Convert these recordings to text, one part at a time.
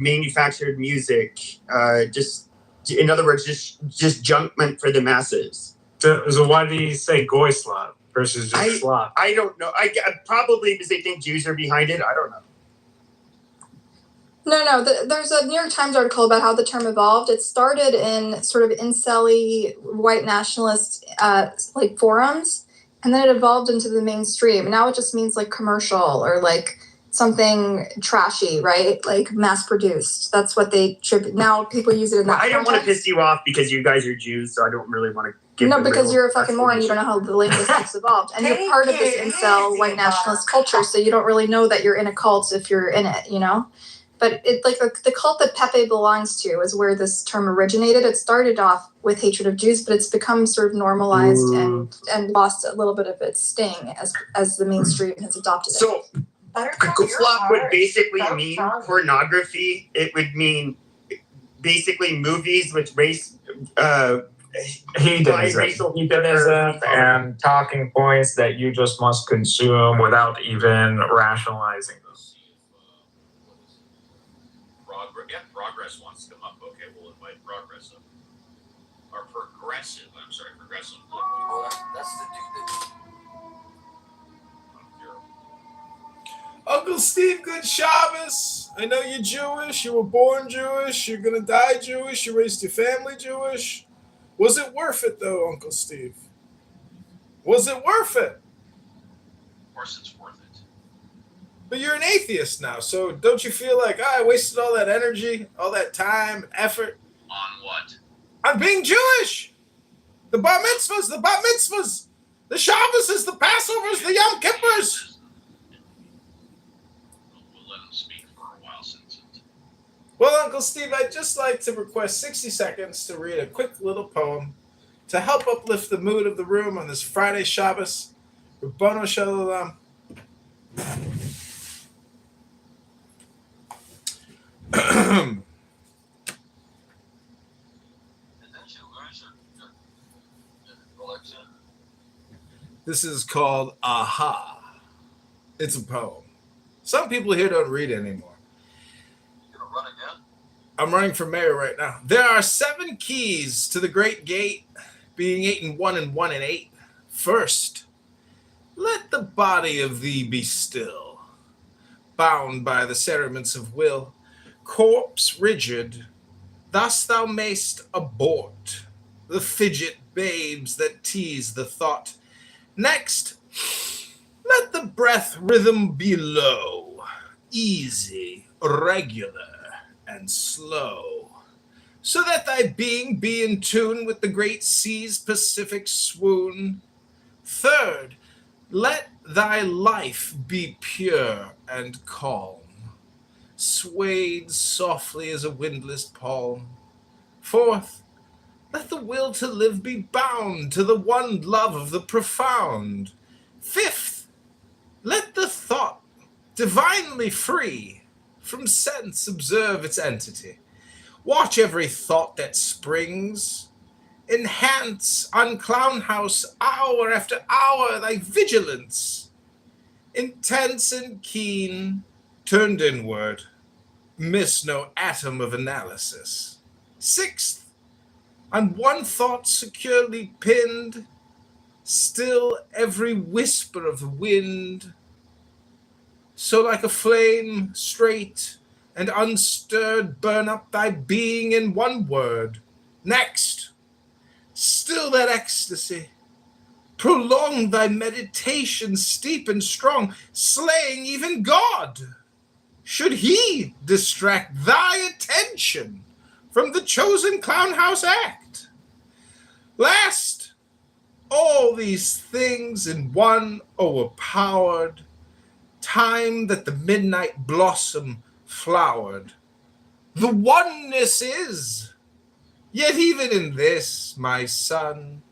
manufactured music. Just in other words, just junk meant for the masses. So why do you say goy Slav versus just Slav? I don't know. Probably because they think Jews are behind it. I don't know. No. There's a New York Times article about how the term evolved. It started in sort of incel-y white nationalist like forums, and then it evolved into the mainstream. Now it just means like commercial or like something trashy, right? Like mass-produced. That's what they trip. Now people use it in that. I don't want to piss you off because you guys are Jews, so I don't really want to. No, because you're a fucking moron. You don't know how the linguistics evolved, and you're part of this incel white nationalist culture, so you don't really know that you're in a cult if you're in it, you know. But it like the cult that Pepe belongs to is where this term originated. It started off with hatred of Jews, but it's become sort of normalized and lost a little bit of its sting as the mainstream has adopted it. So, Guslap would basically mean pornography. It would mean basically movies with race. Hedonism and talking points that you just must consume without even rationalizing them. Progress wants to come up. Okay, we'll invite Progress up. Or Progressive. I'm sorry, Progressive. Oh, that's the dude. Uncle Steve, good Shabbos. I know you're Jewish. You were born Jewish. You're going to die Jewish. You raised your family Jewish. Was it worth it, though, Uncle Steve? Was it worth it? Of course it's worth it. But you're an atheist now, so don't you feel like, I wasted all that energy, all that time, effort? On what? On being Jewish! The bar mitzvahs, the Shabbos, the Passovers, the Yom Kippurs! We'll let him speak for a while since it... Well, Uncle Steve, I'd just like to request 60 seconds to read a quick little poem to help uplift the mood of the room on this Friday Shabbos. Rabbono Shalom. This is called Aha. It's a poem. Some people here don't read anymore. You gonna run again? I'm running for mayor right now. There are 7 keys to the great gate, being 8 and 1 and 1 and 8. First, let the body of thee be still, bound by the cerements of will, corpse rigid, thus thou mayst abort the fidget babes that tease the thought. Next, let the breath rhythm be low, easy, regular, and slow, so that thy being be in tune with the great sea's Pacific swoon. Third, let thy life be pure and calm, swayed softly as a windless palm. Fourth, let the will to live be bound to the one love of the profound. Fifth, let the thought, divinely free from sense, observe its entity. Watch every thought that springs. Enhance on Clown House hour after hour thy vigilance. Intense and keen, turned inward, miss no atom of analysis. Sixth, on one thought securely pinned, still every whisper of the wind. So like a flame, straight and unstirred, burn up thy being in one word. Next, still that ecstasy. Prolong thy meditation steep and strong, slaying even God. Should he distract thy attention from the chosen Clown House act? Last, all these things in one overpowered, time that the midnight blossom flowered. The oneness is. Yet even in this, my son,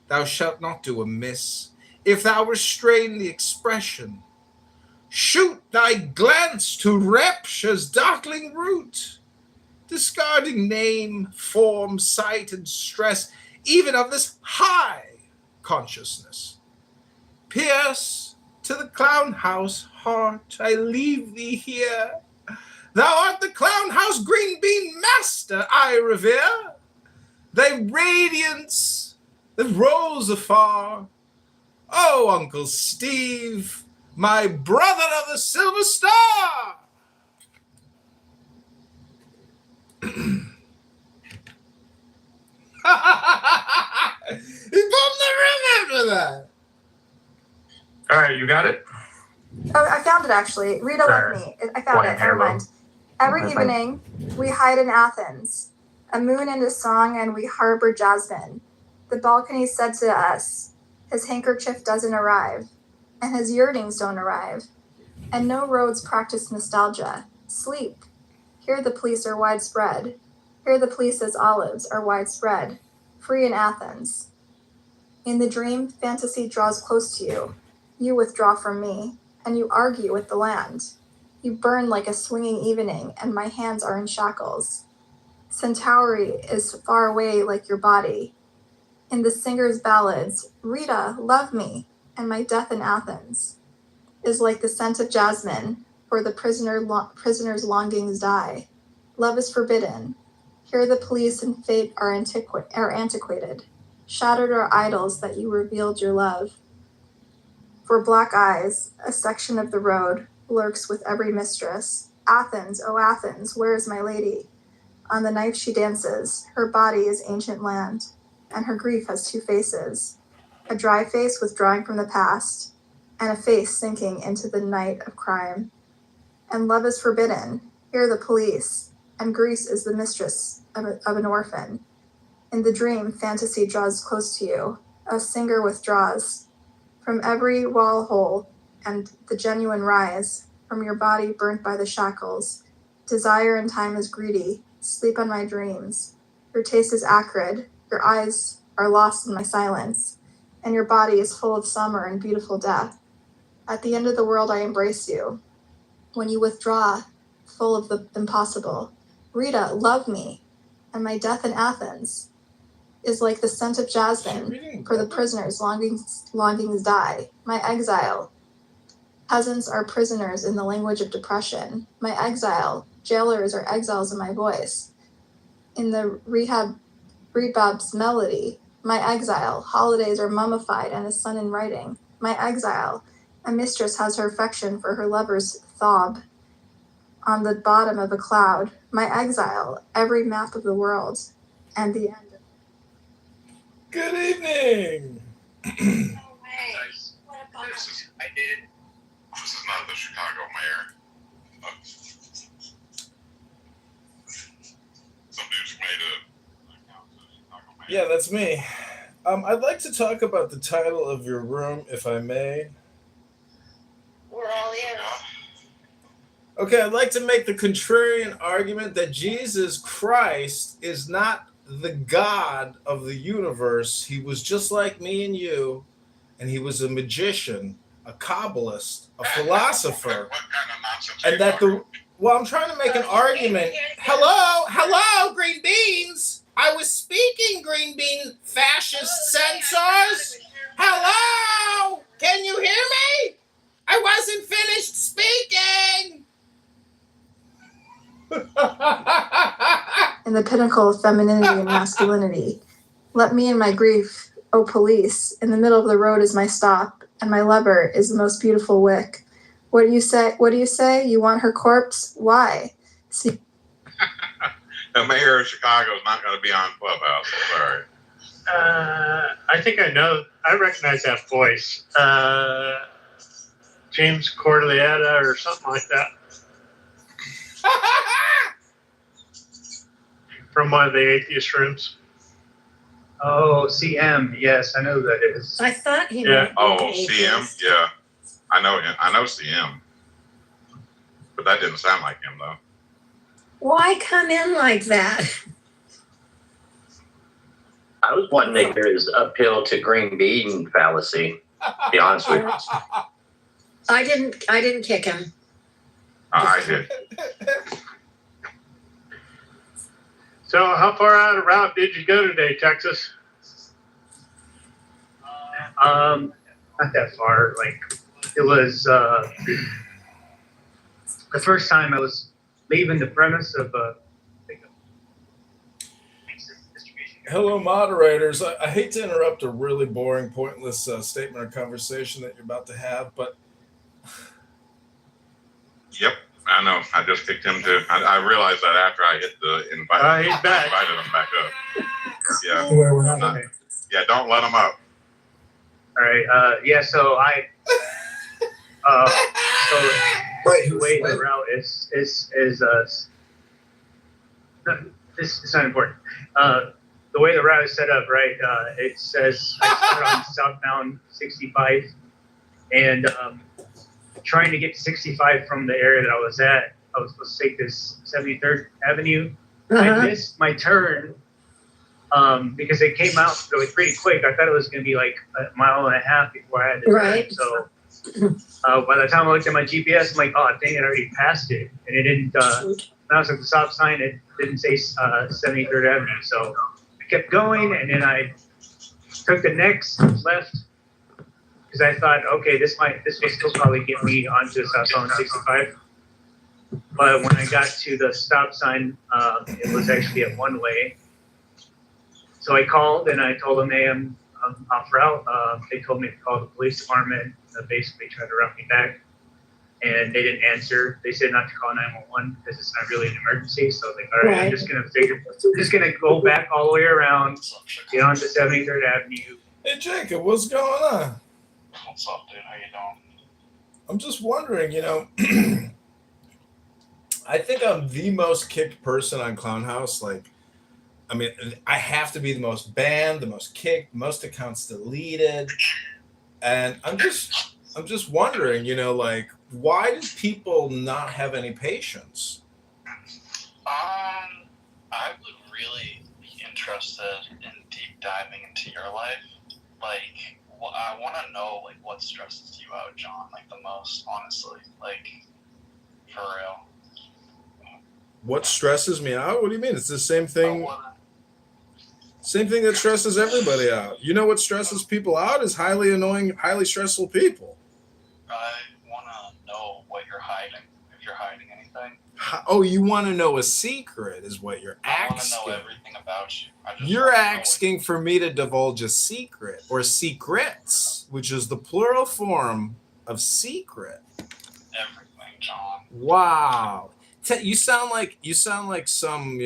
thou shalt not do amiss, if thou restrain the expression. Shoot thy glance to rapture's darkling root, discarding name, form, sight, and stress, even of this high consciousness. Pierce to the Clown House heart, I leave thee here. Thou art the clown house green bean master I revere. Thy radiance that rolls afar. Oh, Uncle Steve, my brother of the Silver Star. He bombed the room after that. All right, you got it? Oh, I found it actually. Read it Sure. with me. I found it. Never mind. Every evening we hide in Athens, a moon and a song, and we harbor jasmine. The balcony said to us, his handkerchief doesn't arrive, and his yearnings don't arrive, and no roads practice nostalgia. Sleep. Here the police are widespread. Here the police as olives are widespread, free in Athens. In the dream, fantasy draws close to you. You withdraw from me, and you argue with the land. You burn like a swinging evening, and my hands are in shackles. Centauri is far away like your body. In the singer's ballads, Rita, love me, and my death in Athens is like the scent of jasmine, where the prisoner's longings die. Love is forbidden. Here the police and fate are antiquated. Shattered are idols that you revealed your love. For black eyes, a section of the road lurks with every mistress. Athens, oh Athens, where is my lady? On the knife she dances, her body is ancient land, and her grief has two faces. A dry face withdrawing from the past, and a face sinking into the night of crime. And love is forbidden, here the police, and Greece is the mistress of an orphan. In the dream, fantasy draws close to you, a singer withdraws from every wall hole, and the genuine rise from your body burnt by the shackles. Desire and time is greedy, sleep on my dreams. Your taste is acrid, your eyes are lost in my silence, and your body is full of summer and beautiful death. At the end of the world I embrace you. When you withdraw, full of the impossible, Rita, love me, and my death in Athens is like the scent of jasmine, for the prisoner's longings die. My exile. Peasants are prisoners in the language of depression. My exile. Jailers are exiles in my voice. In the rebab's melody. My exile. Holidays are mummified and a sun in writing. My exile. A mistress has her affection for her lover's thob on the bottom of a cloud. My exile. Every map of the world. And the end. Good evening. No way. What a bummer. This is not the Chicago mayor. Some dudes made a. Yeah, that's me. I'd like to talk about the title of your room, if I may. We're all ears. Okay, I'd like to make the contrarian argument that Jesus Christ is not the God of the universe. He was just like me and you, and he was a magician, a Kabbalist, a philosopher. What kind of nonsense? And that I'm trying to make an argument. Hello, green beans. I was speaking, green bean fascist censors. Hello, can you hear me? I wasn't finished speaking. In the pinnacle of femininity and masculinity. Let me in my grief, O police. In the middle of the road is my stop, and my lover is the most beautiful wick. What do you say? You want her corpse? Why? See, The mayor of Chicago is not going to be on Clubhouse. I'm sorry. I think I know. I recognize that voice. James Cordelliata or something like that. From one of the atheist rooms. Oh, CM. Yes, I know who that is. I thought he Yeah. might be Oh, atheist. CM? Yeah. I know CM. But that didn't sound like him, though. Why come in like that? I was wanting to hear his uphill to green bean fallacy. To be honest with you. I didn't kick him. I did. So how far out of route did you go today, Texas? Not that far. Like it was the first time I was leaving the premise of Hello, moderators. I hate to interrupt a really boring, pointless statement or conversation that you're about to have, but Yep, I know. I just kicked him to. I realized that after I hit the invite. He's back. I invited him back up. Yeah. where we're not. Not- Yeah, don't let him up. All right. Yeah. So I. So the way the route is no, this is not important. The way the route is set up, right? It says I start on southbound 65, and trying to get to 65 from the area that I was at. I was supposed to take this 73rd Avenue. I missed my turn because it came out really pretty quick. I thought it was going to be like a mile and a half before I had to turn. So by the time I looked at my GPS, I'm like, oh, dang it, I already passed it. And it didn't, when I was at the stop sign, it didn't say 73rd Avenue. So I kept going, and then I took the next left because I thought, okay, this will still probably get me onto southbound 65. But when I got to the stop sign, it was actually a one-way. So I called and I told them, hey, I'm off route. They told me to call the police department. Basically tried to route me back, and they didn't answer. They said not to call 911 because it's not really an emergency. So like, all right, I'm just gonna go back all the way around, get onto 73rd Avenue. hey, Jacob, what's going on? What's up, dude? How you doing? I'm just wondering, I think I'm the most kicked person on Clown House. Like, I mean, I have to be the most banned, the most kicked, most accounts deleted. And I'm just wondering, like, why do people not have any patience? I would really be interested in deep diving into your life. Like, I want to know, like, what stresses you out, John, like, the most, honestly. Like, for real. What stresses me out? What do you mean? It's the same thing. Same thing that stresses everybody out. You know what stresses people out is highly annoying, highly stressful people. I want to know what you're hiding, if you're hiding anything. Oh, you want to know a secret is what you're asking. I want to know everything about you. You're asking for me to divulge a secret or secrets, which is the plural form of secret. Everything, John. Wow. You sound like some,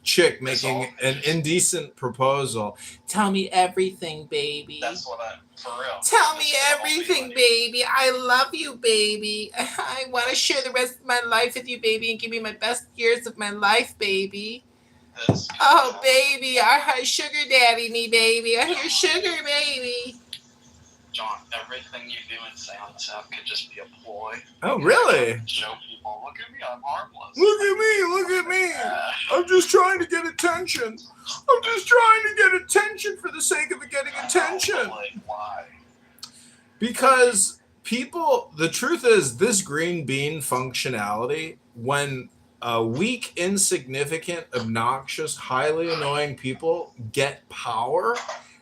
chick making an indecent proposal. Tell me everything, baby. That's what for real. Tell me everything, baby. I love you, baby. I want to share the rest of my life with you, baby, and give you my best years of my life, baby. Oh, baby, I sugar daddy me, baby. I hear sugar, baby. John, everything you do and say on this app could just be a ploy. Oh, really? Show people, look at me, I'm harmless. Look at me. I'm just trying to get attention. I'm just trying to get attention for the sake of getting attention. Like, why? Because the truth is, this green bean functionality, when weak, insignificant, obnoxious, highly annoying people get power,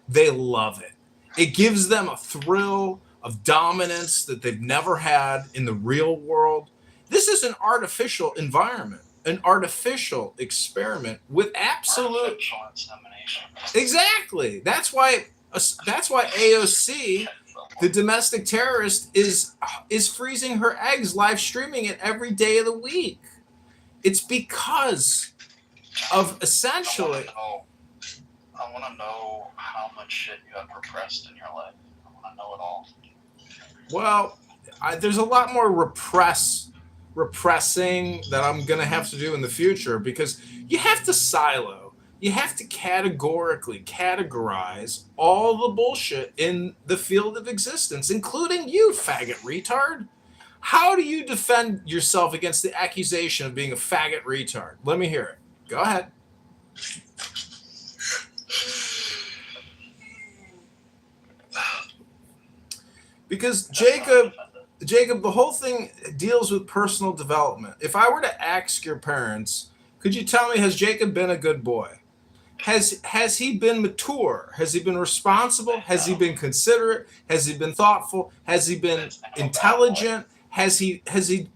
they love it. It gives them a thrill of dominance that they've never had in the real world. This is an artificial environment, an artificial experiment with absolute artificial insemination. Exactly. That's why AOC, the domestic terrorist, is freezing her eggs, live streaming it every day of the week. It's because of essentially. I want to know how much shit you have repressed in your life. I want to know it all. Well, there's a lot more repressing that I'm going to have to do in the future because you have to silo. You have to categorically categorize all the bullshit in the field of existence, including you, faggot retard. How do you defend yourself against the accusation of being a faggot retard? Let me hear it. Go ahead. Because Jacob, the whole thing deals with personal development. If I were to ask your parents, could you tell me, has Jacob been a good boy? Has he been mature? Has he been responsible? Has he been considerate? Has he been thoughtful? Has he been intelligent? Has he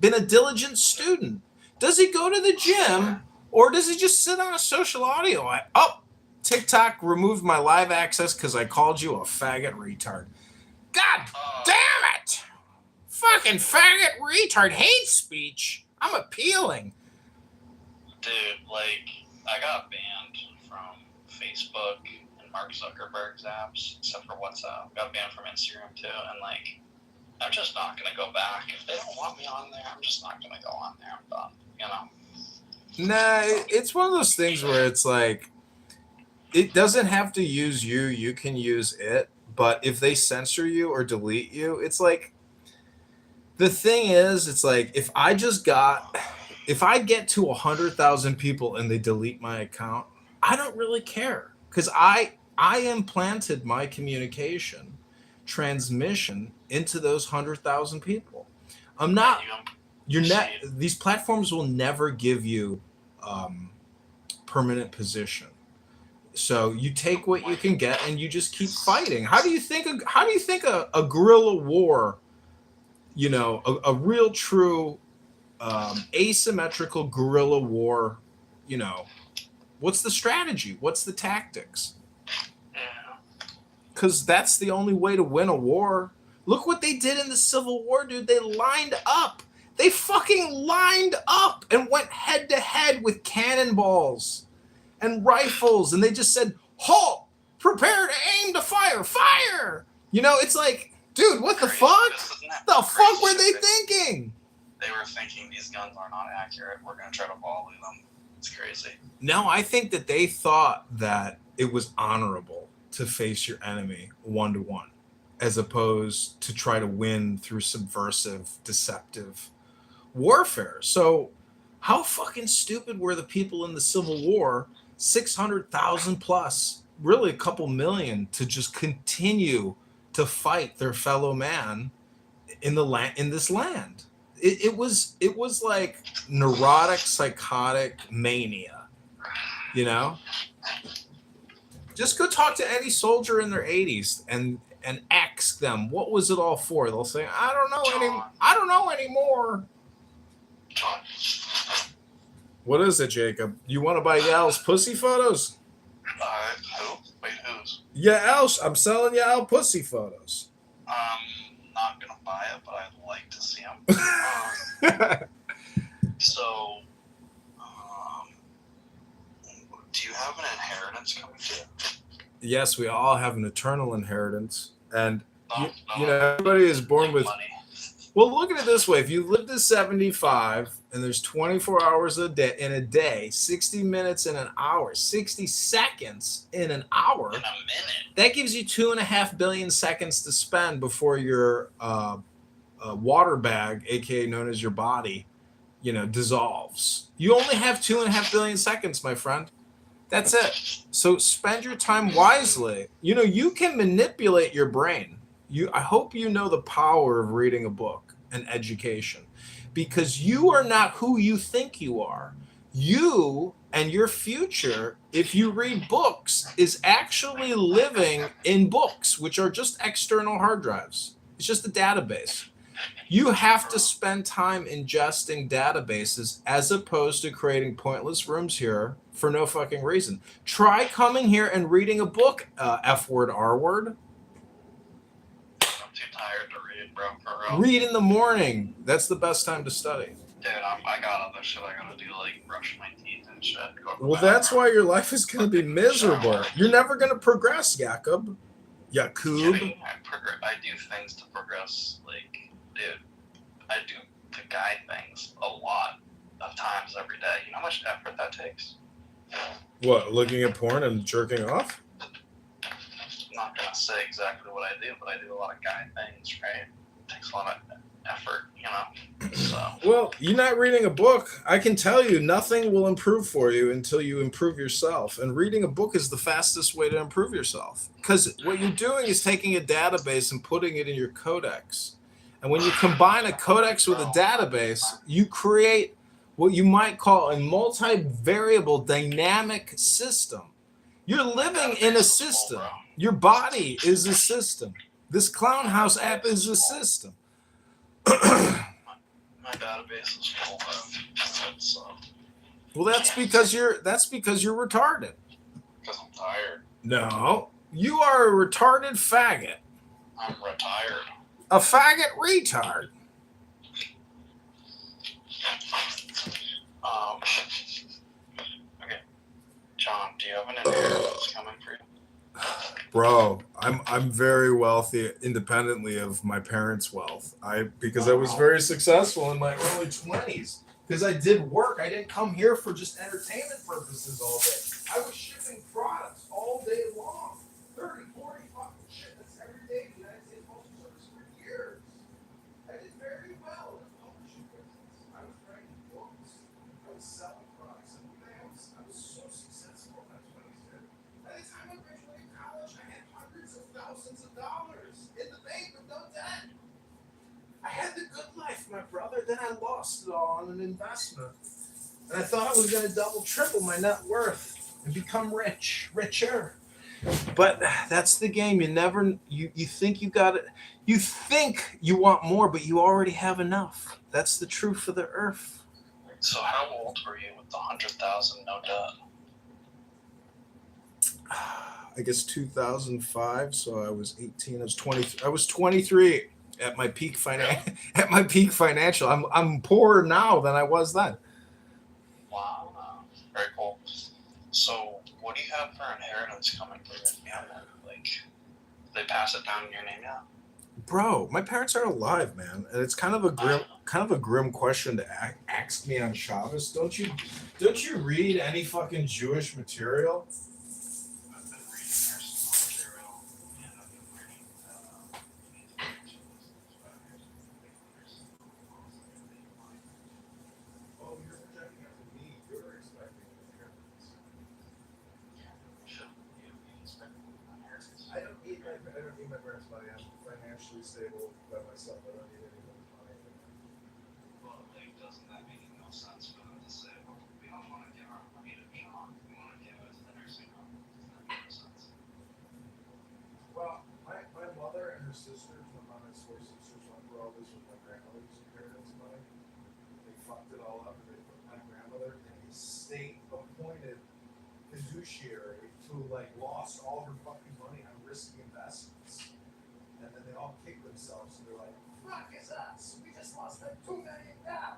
been a diligent student? Does he go to the gym, or does he just sit on a social audio? TikTok removed my live access because I called you a faggot retard. God damn it! Fucking faggot retard hate speech. I'm appealing. Dude, like, I got banned from Facebook and Mark Zuckerberg's apps, except for WhatsApp. Got banned from Instagram too, and like, I'm just not gonna go back. If they don't want me on there, I'm just not gonna go on there. I'm done. You know? Nah, it's one of those things where it's like, it doesn't have to use you. You can use it. But if they censor you or delete you, it's like, the thing is, it's like, if I get to 100,000 people and they delete my account, I don't really care, because I implanted my communication transmission into those 100,000 people. I'm not. These platforms will never give you permanent position. So you take what you can get and you just keep fighting. How do you think a guerrilla war, you know, a real true asymmetrical guerrilla war, you know, what's the strategy? What's the tactics? Because that's the only way to win a war. Look what they did in the Civil War, dude. They lined up. They fucking lined up and went head to head with cannonballs and rifles. And they just said, halt, prepare to aim to fire, fire. You know, it's like, dude, what the fuck? The fuck were they thinking? They were thinking these guns are not accurate. We're going to try to volley them. It's crazy. No, I think that they thought that it was honorable to face your enemy 1-1, as opposed to try to win through subversive, deceptive warfare. So how fucking stupid were the people in the Civil War, 600,000 plus, really a couple million, to just continue to fight their fellow man in this land? It was like neurotic, psychotic mania, you know? Just go talk to any soldier in their 80s and ask them, what was it all for? They'll say, I don't know anymore. What is it, Jacob? You want to buy Yal's pussy photos? Who? Wait, whose? Yal's. I'm selling Yal pussy photos. Not gonna buy it, but I'd like to see them. So, do you have an inheritance coming to you? Yes, we all have an eternal inheritance, and you know, everybody is born with money. Well, look at it this way: if you live to 75, and there's 24 hours in a day, 60 minutes in an hour, 60 seconds in an hour, In a minute. that gives you 2.5 billion seconds to spend before your water bag, aka known as your body, you know, dissolves. You only have 2.5 billion seconds, my friend. That's it. So spend your time wisely. You know, you can manipulate your brain. I hope you know the power of reading a book and education, because you are not who you think you are. You and your future, if you read books, is actually living in books, which are just external hard drives. It's just a database. You have to spend time ingesting databases as opposed to creating pointless rooms here for no fucking reason. Try coming here and reading a book, F word, R word. I'm too tired to read, bro. For real. Read in the morning. That's the best time to study. Dude, I got other shit I gotta do, like brush my teeth and shit. Well, that's why your life is going to be miserable. You're never going to progress, Jakob. Yakub. I do things to progress. Like, dude, I do the guy things a lot of times every day. You know how much effort that takes? What, looking at porn and jerking off? I'm not gonna say exactly what I do, but I do a lot of guy things, right? It takes a lot of effort, you know? So. Well, you're not reading a book. I can tell you nothing will improve for you until you improve yourself. And reading a book is the fastest way to improve yourself. Because what you're doing is taking a database and putting it in your codex. And when you combine a codex with a database, you create what you might call a multivariable dynamic system. You're living in a system. Your body is a system. This Clown House app is a system. My My database is full of it, so Well, that's because you're retarded. because I'm tired. No, you are a retarded faggot. I'm retired. A faggot retard. Okay. John, do you have an inheritance coming for you? Bro, I'm very wealthy independently of my parents' wealth. Because I was very successful in my early 20s. Because I did work. I didn't come here for just entertainment purposes all day. I was shipping products all day long. 30, 40 fucking shipments every day to the United States Postal Service for years. I did very well in the publishing business. I was writing books. I was selling products. I was so successful in my 20s. By the time I graduated college, I had hundreds of thousands of dollars in the bank with no debt. I had the good life, my brother. Then I lost it all on an investment. And I thought I was going to double, triple my net worth and become richer. But that's the game. You think you got it. You think you want more, but you already have enough. That's the truth of the earth. So how old were you with the 100,000 no debt? I guess 2005. So I was 18. I was 23 at my peak financial. I'm poorer now than I was then. Wow. Very cool. So what do you have for inheritance coming from your family? Like, they pass it down in your name now? Bro, my parents are alive, man, and it's kind of a grim question to ask me on Shabbos. Don't you read any fucking Jewish material? I've been reading their material, and I've been reading Oh, you're projecting out to me. You're expecting inheritance. Should you be expecting inheritance? I don't need my parents' money. I'm financially stable by myself. I don't need anybody's money. Well, like, doesn't that make no sense for them to say, well, we don't want to give our money to John, we want to give it to the nursing home? Doesn't that make sense? Well, my mother and her sisters, my mom has 4 sisters, went through all this with my grandmother's inheritance money. They fucked it all up, and they put my grandmother in a state-appointed fiduciary who lost all her fucking money on risky investments. And then they all kick themselves, and they're like, "Fuck is us? We just lost like $2 million." Wow.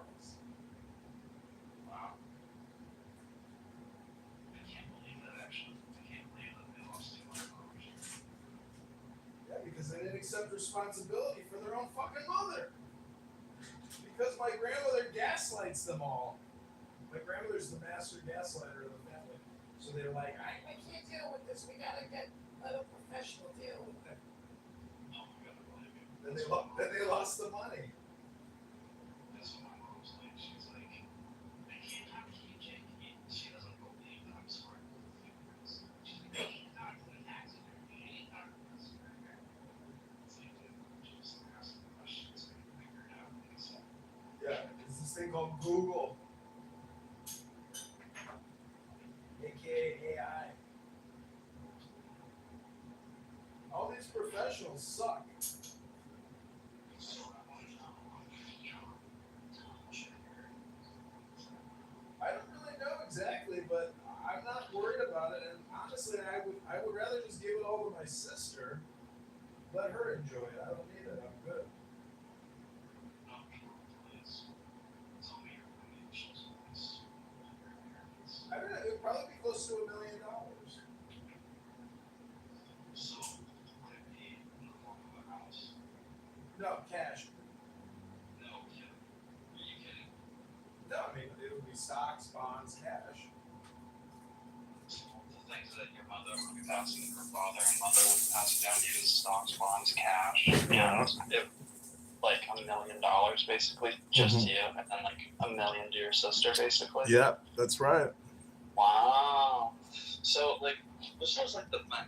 I can't believe that, actually. I can't believe that they lost $2 million. Yeah, because they didn't accept responsibility for their own fucking mother. Because my grandmother gaslights them all. My grandmother's the master gaslighter of the family. So they're like, I can't deal with this. We gotta get a professional deal with it. Oh, my God, I believe you. Then they lost the money. That's what my mom's like. She's like, I can't talk to you, Jake. She doesn't believe that I'm smart. She's like, I can't talk to the tax attorney. I can't talk to this. It's like, dude, just ask the questions and figure it out. Yeah, it's this thing called Google. AKA AI. All these professionals suck. I don't really know exactly, but I'm not worried about it. And honestly, I would rather just give it all to my sister. Let her enjoy it. I don't need it. I'm good. I mean, it would probably be close to $1 million. So, would it be in the form of a house? No, cash. No kidding. Are you kidding? No, I mean, it would be stocks, bonds, cash. So, the things that your mother would be passing to her father and mother would pass down to you as stocks, bonds, cash. Yeah. And if, like, $1 million basically, just to you, and then like $1 million to your sister basically. Yeah, that's right. Wow. So, like, this was like the thing.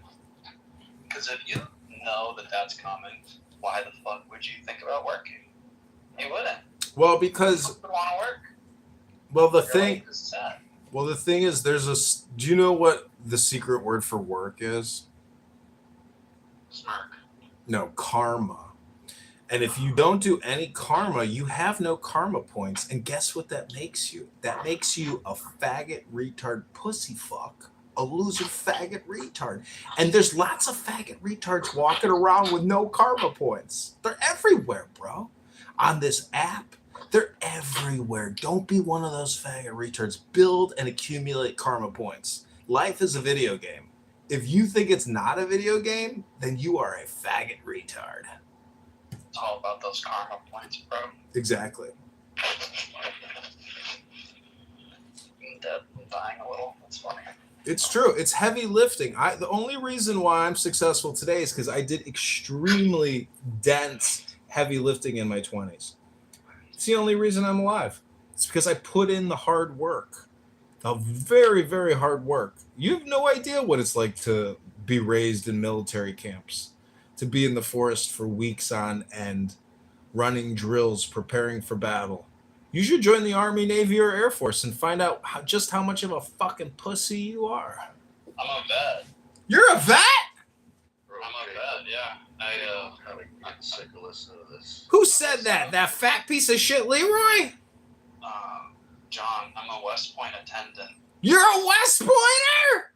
Because if you know that that's coming, why the fuck would you think about working? You wouldn't. Well, because You would want to work. well, the Your thing. life is set. Well, the thing is, do you know what the secret word for work is? Smirk. No, karma. And if you don't do any karma, you have no karma points. And guess what that makes you? That makes you a faggot, retard, pussy fuck. A loser, faggot, retard. And there's lots of faggot retards walking around with no karma points. They're everywhere, bro. On this app, they're everywhere. Don't be one of those faggot retards. Build and accumulate karma points. Life is a video game. If you think it's not a video game, then you are a faggot retard. It's all about those karma points, bro. Exactly. I'm dead. I'm dying a little. That's funny. It's true. It's heavy lifting. The only reason why I'm successful today is because I did extremely dense heavy lifting in my 20s. It's the only reason I'm alive. It's because I put in the hard work. The very, very hard work. You have no idea what it's like to be raised in military camps, to be in the forest for weeks on end, running drills, preparing for battle. You should join the Army, Navy, or Air Force and find out just how much of a fucking pussy you are. I'm a vet. You're a vet? I'm a vet, yeah. I'm sick of listening to this. Who said that? That fat piece of shit, Leroy? John, I'm a West Point attendant. You're a West Pointer?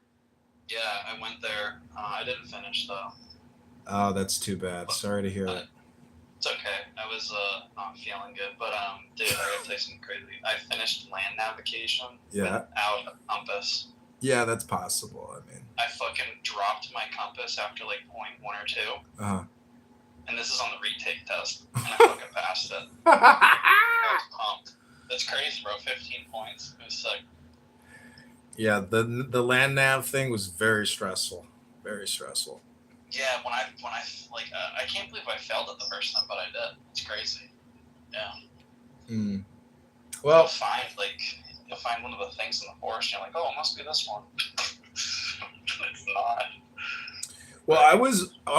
Yeah, I went there. I didn't finish, though. Oh, that's too bad. Sorry to hear that. It's okay. I was not feeling good, but dude, I gotta tell you something crazy. I finished land navigation without a compass. Yeah, that's possible. I mean, I fucking dropped my compass after like point 1 or 2. uh-huh. And this is on the retake test, and I fucking passed it. I was pumped. That's crazy, bro. 15 points. It was sick. Yeah, the land nav thing was very stressful. Very stressful. Yeah, when I like I can't believe I failed it the first time, but I did. It's crazy. Yeah. Well, you'll find one of the things in the forest, and you're like, oh, it must be this one. It's not. Well, I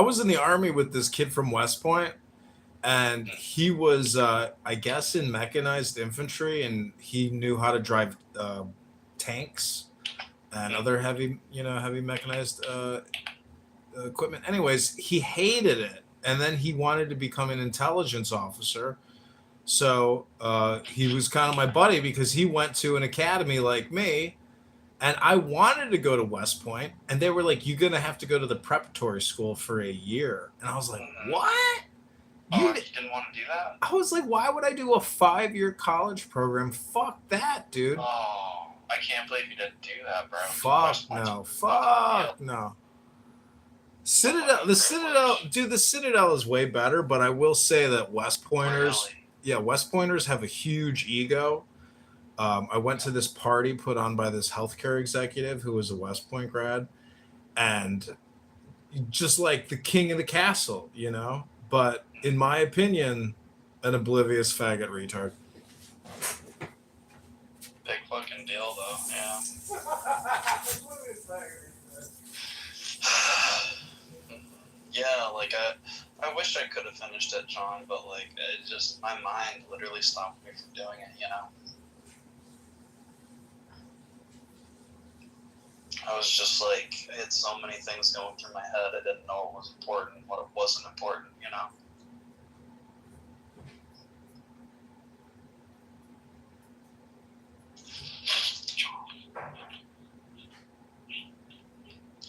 was in the Army with this kid from West Point, and he was I guess in mechanized infantry, and he knew how to drive tanks and other heavy mechanized equipment. Anyways, he hated it, and then he wanted to become an intelligence officer. So he was kind of my buddy because he went to an academy like me, and I wanted to go to West Point, and they were like, "You're gonna have to go to the preparatory school for a year," and I was like, "What?" You didn't want to do that? I was like, "Why would I do a 5-year college program? Fuck that, dude." Oh, I can't believe you didn't do that, bro. Fuck no. The Citadel is way better, but I will say that West Pointers have a huge ego. I went to this party put on by this healthcare executive who was a West Point grad, and just like the king of the castle, but in my opinion, an oblivious faggot retard. Big fucking deal, though. Yeah. Yeah, like I wish I could have finished it, John, but like it just my mind literally stopped me from doing it. I was just like, I had so many things going through my head. I didn't know what was important, what wasn't important.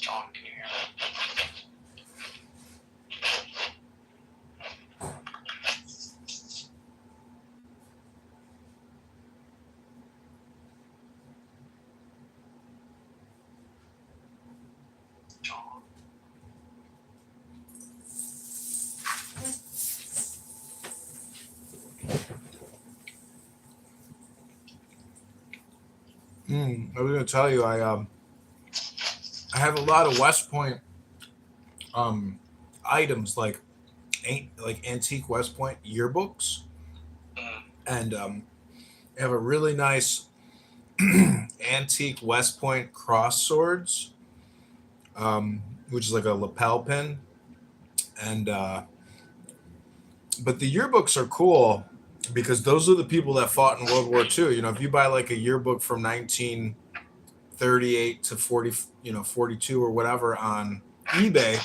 John, can you hear me? John. I was gonna tell you, I have a lot of West Point items like antique West Point yearbooks, and I have a really nice antique West Point cross swords, which is like a lapel pin, and but the yearbooks are cool because those are the people that fought in World War II. If you buy like a yearbook from 1938 to 42 or whatever on eBay,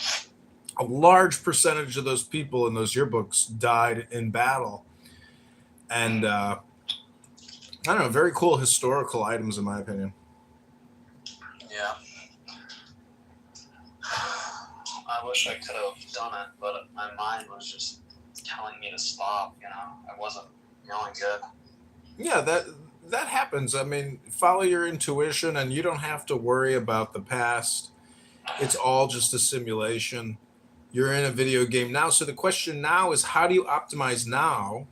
a large percentage of those people in those yearbooks died in battle. And I don't know, very cool historical items in my opinion. Yeah. I wish I could have done it, but my mind was just telling me to stop, you know. I wasn't feeling good. Yeah, that happens. I mean, follow your intuition and you don't have to worry about the past. It's all just a simulation. You're in a video game now. So the question now is, how do you optimize now,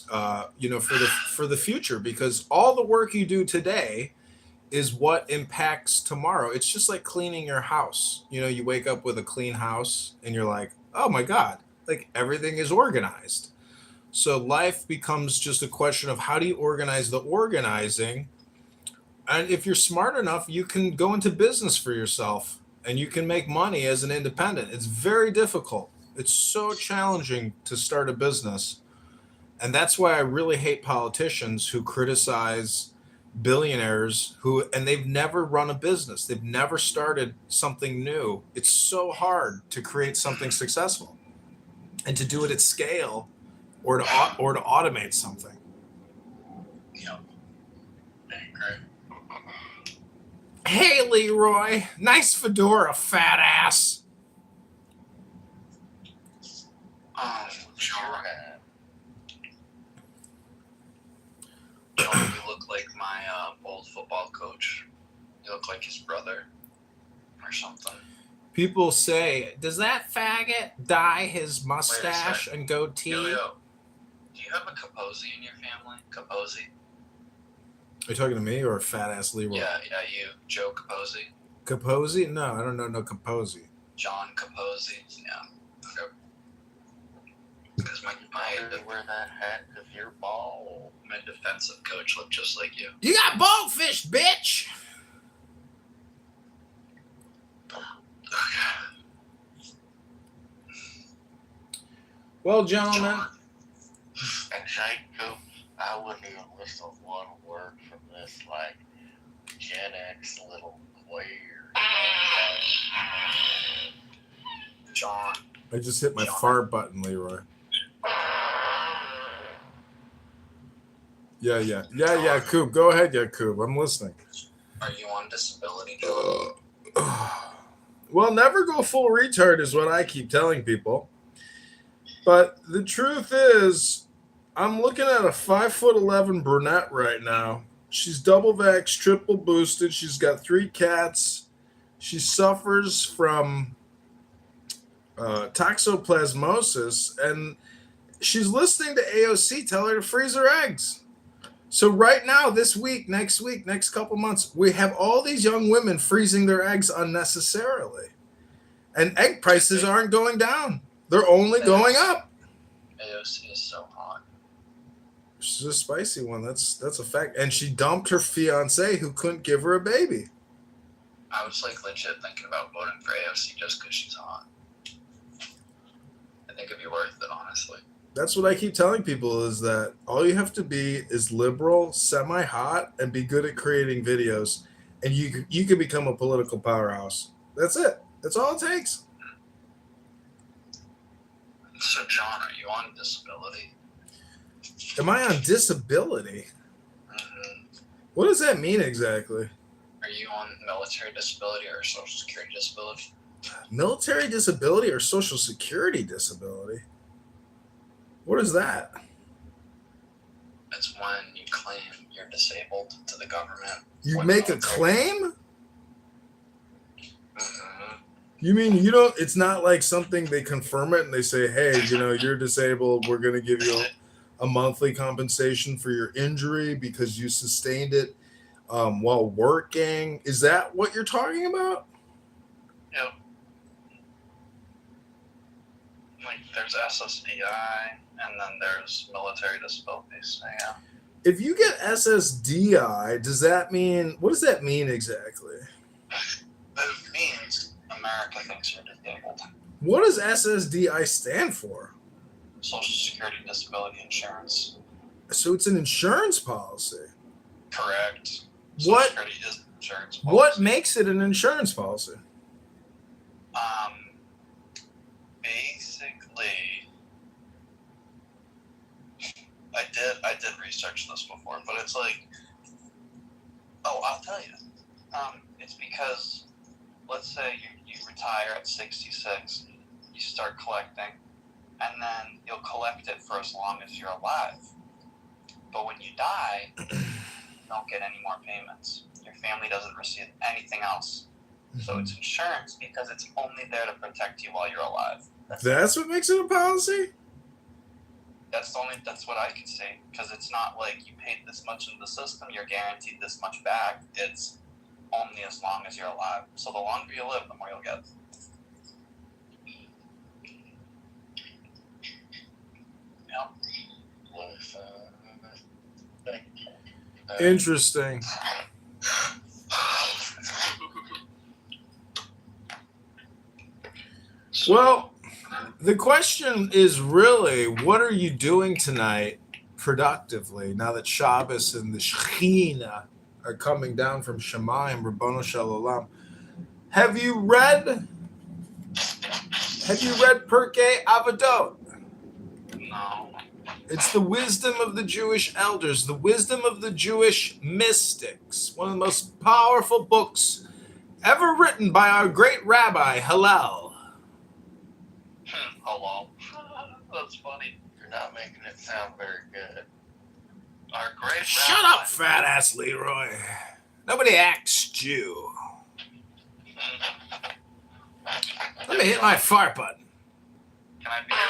for the future? Because all the work you do today is what impacts tomorrow. It's just like cleaning your house. You know, you wake up with a clean house and you're like, oh my God, like everything is organized. So life becomes just a question of how do you organize the organizing? And if you're smart enough, you can go into business for yourself and you can make money as an independent. It's very difficult. It's so challenging to start a business. And that's why I really hate politicians who criticize billionaires and they've never run a business. They've never started something new. It's so hard to create something successful and to do it at scale or to automate something. Yeah. Great. Hey, Leroy. Nice fedora, fat ass. John, you look like my old football coach. You look like his brother or something. People say, does that faggot dye his mustache and goatee? Yo, do you have a Kaposi in your family? Kaposi? Are you talking to me or fat ass Leroy? Yeah, you. Joe Kaposi. Kaposi? No, I don't know no Kaposi. John Kaposi. Yeah. Okay. Because my wear that hat because you're bald. My defensive coach looked just like you. You got baldfish, bitch! Well, gentlemen. And Jacob, I wouldn't even listen to one word from this, like Gen X little queer. John. I just hit my fart button, Leroy. Yeah, Coop. Go ahead, Coop. I'm listening. Are you on disability, John? Well, never go full retard is what I keep telling people. But the truth is, I'm looking at a 5'11" brunette right now. She's double vaxxed, triple boosted. She's got 3 cats. She suffers from toxoplasmosis, and she's listening to AOC tell her to freeze her eggs. So right now, this week, next couple months, we have all these young women freezing their eggs unnecessarily. And egg prices aren't going down. They're only going up. AOC is so hot. She's a spicy one. That's a fact. And she dumped her fiance who couldn't give her a baby. I was like legit thinking about voting for AOC just because she's hot. I think it'd be worth it, honestly. That's what I keep telling people is that all you have to be is liberal, semi-hot, and be good at creating videos. And you can become a political powerhouse. That's it. That's all it takes. So, John, are you on disability? Am I on disability? Mm-hmm. What does that mean exactly? Are you on military disability or social security disability? Military disability or social security disability? What is that? It's when you claim you're disabled to the government. You make a claim? Mm-hmm. You mean it's not like something they confirm it and they say, hey, you're disabled. We're going to give you a monthly compensation for your injury because you sustained it while working. Is that what you're talking about? Yep. Like there's SSDI and then there's military disabilities. So, yeah. If you get SSDI, what does that mean exactly? It means America thinks you're disabled. What does SSDI stand for? Social Security Disability Insurance. So it's an insurance policy. Correct. What? Social Security is an insurance policy. What makes it an insurance policy? researched this before, but it's like, oh, I'll tell you. It's because, let's say you retire at 66, you start collecting, and then you'll collect it for as long as you're alive. But when you die, you don't get any more payments. Your family doesn't receive anything else. So it's insurance because it's only there to protect you while you're alive. That's what makes it a policy? That's what I could say, because it's not like you paid this much into the system, you're guaranteed this much back. It's only as long as you're alive. So the longer you live, the more you'll get. Yep. Interesting. Well, the question is really, what are you doing tonight productively now that Shabbos and the Shechina are coming down from Shemayim, Rabbono Shel Olam? Have you read Pirkei Avadot? No. It's the wisdom of the Jewish elders, the wisdom of the Jewish mystics, one of the most powerful books ever written by our great rabbi, Hillel. Hello. That's funny. You're not making it sound very good. Our great Shut rabbi. up, fat ass Leroy. Nobody asked you. Let me hit my fart button. Can I be your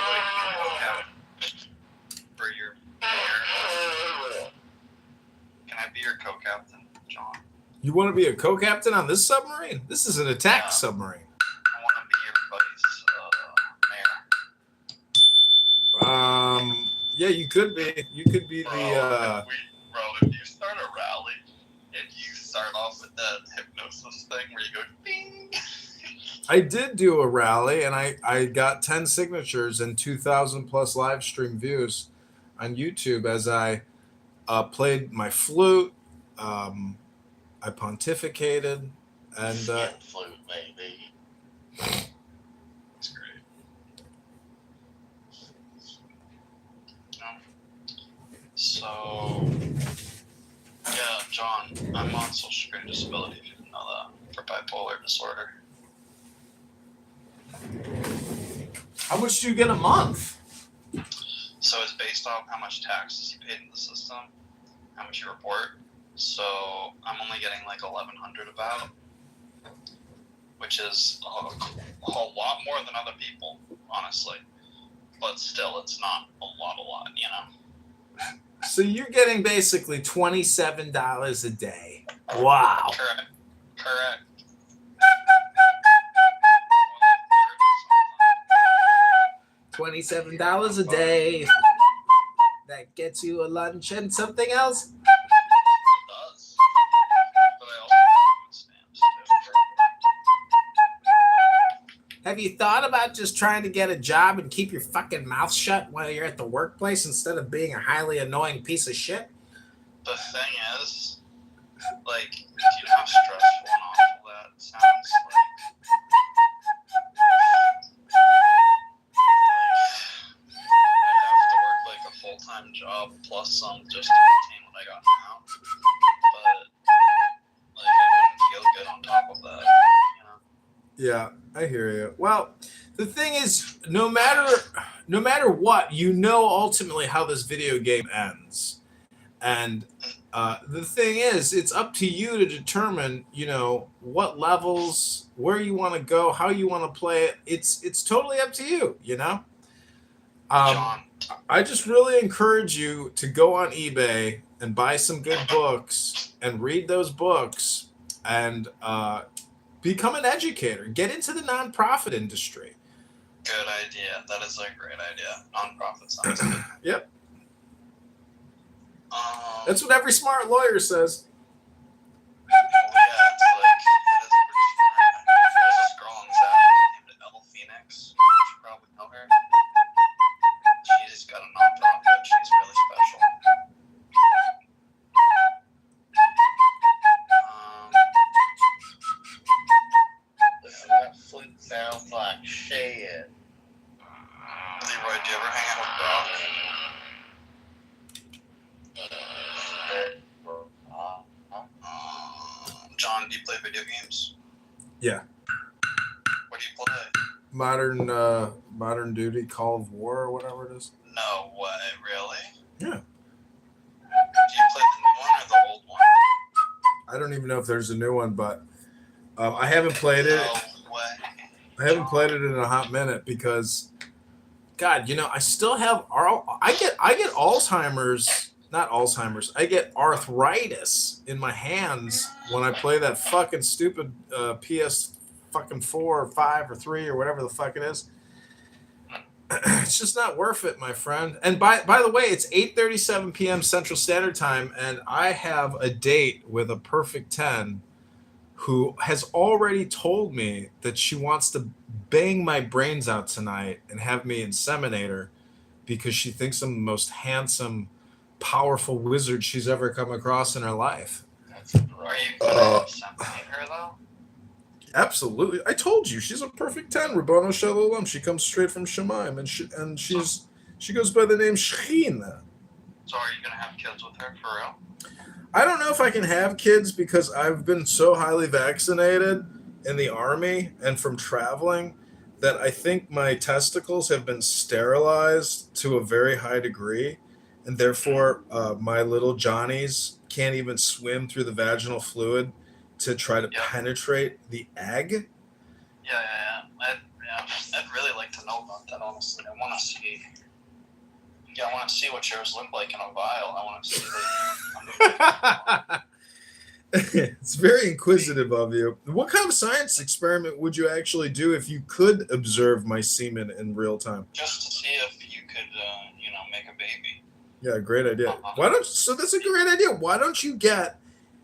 co-captain for your? Can I be your co-captain, John? You want to be a co-captain on this submarine? This is an attack submarine. I want to be your buddy's mayor. Yeah, you could be. You could be the. Bro, if you start a rally and you start off with that hypnosis thing where you go ding. I did do a rally, and I got 10 signatures and 2,000 plus live stream views on YouTube as I played my flute. I pontificated, and Flute, maybe. That's great. So, yeah, John, I'm on social security disability, if you didn't know that, for bipolar disorder. how much do you get a month? So it's based off how much taxes you paid in the system, how much you report. So I'm only getting like 1,100 about, which is a lot more than other people, honestly. But still, it's not a lot, you know? So you're getting basically $27 a day. Wow. Correct. $27 a day. That gets you a lunch and something else. It does. But I also have food stamps too. Have you thought about just trying to get a job and keep your fucking mouth shut while you're at the workplace instead of being a highly annoying piece of shit? The thing is, like, do you know how stressful and awful that sounds? Like, I'd have to work like a full-time job plus some just to maintain what I got now. But like, I wouldn't feel good on top of that, you know? Yeah, I hear you. Well, the thing is, no matter what, you know ultimately how this video game ends. And the thing is, it's up to you to determine, you know, what levels, where you want to go, how you want to play it. It's totally up to you, you know? John, I just really encourage you to go on eBay and buy some good books and read those books and become an educator. Get into the nonprofit industry. good idea. That is a great idea. Nonprofit sounds good. Yep. That's what every smart lawyer says. Yeah, it's like, it is pretty smart. There's this girl on South named Elle Phoenix. You should probably know her. She's got a nonprofit. She's really special. That flute sounds like shit. Leroy, do you ever hang out with Brock? games? Yeah. What do you play? Modern Duty, Call of War, or whatever it is. No way, really? Yeah. Do you play the new one or the old one? I don't even know if there's a new one, but I haven't played it. No way. I haven't played it in a hot minute because, God, I still have I get Alzheimer's, not Alzheimer's. I get arthritis in my hands when I play that fucking stupid PS fucking 4 or 5 or 3 or whatever the fuck it is. It's just not worth it, my friend. And by the way, it's 8:37 p.m. Central Standard Time, and I have a date with a perfect 10 who has already told me that she wants to bang my brains out tonight and have me inseminate her because she thinks I'm the most handsome, powerful wizard she's ever come across in her life. That's right. Are you gonna inseminate her though? Absolutely. I told you, she's a perfect 10. Rabbano Shalom. She comes straight from Shemaim, and she goes by the name Shechina. So are you gonna have kids with her for real? I don't know if I can have kids because I've been so highly vaccinated in the army and from traveling that I think my testicles have been sterilized to a very high degree, and therefore my little Johnnies can't even swim through the vaginal fluid to try to penetrate the egg. Yeah. I'd really like to know about that, honestly. I want to see. Yeah, I want to see what yours look like in a vial. I want to see that. It's very inquisitive of you. What kind of science experiment would you actually do if you could observe my semen in real time? Just to see if you could, make a baby. Yeah, great idea. So that's a great idea. Why don't you get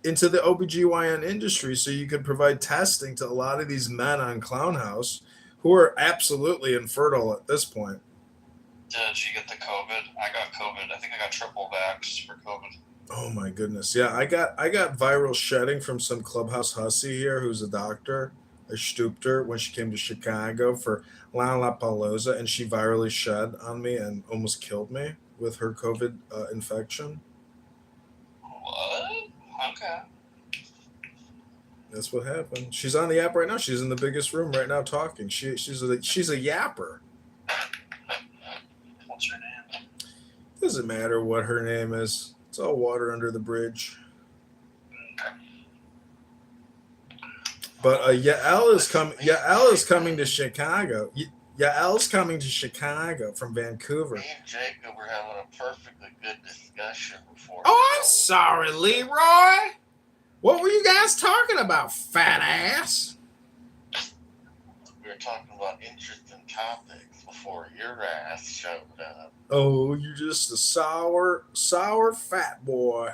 into the OBGYN industry so you could provide testing to a lot of these men on Clown House who are absolutely infertile at this point? Did you get the COVID? I got COVID. I think I got triple vax for COVID. Oh my goodness. Yeah, I got viral shedding from some clubhouse hussy here who's a doctor. I stooped her when she came to Chicago for Lollapalooza, and she virally shed on me and almost killed me with her COVID infection. What? Okay. That's what happened. She's on the app right now. She's in the biggest room right now talking. She's a yapper. What's her name? Doesn't matter what her name is. It's all water under the bridge. Okay. But Yael is coming to Chicago. Yael's coming to Chicago from Vancouver. Me and Jacob were having a perfectly good discussion before. Oh, I'm sorry, Leroy. What were you guys talking about, fat ass? We were talking about interesting topics before your ass showed up. Oh, you're just a sour fat boy.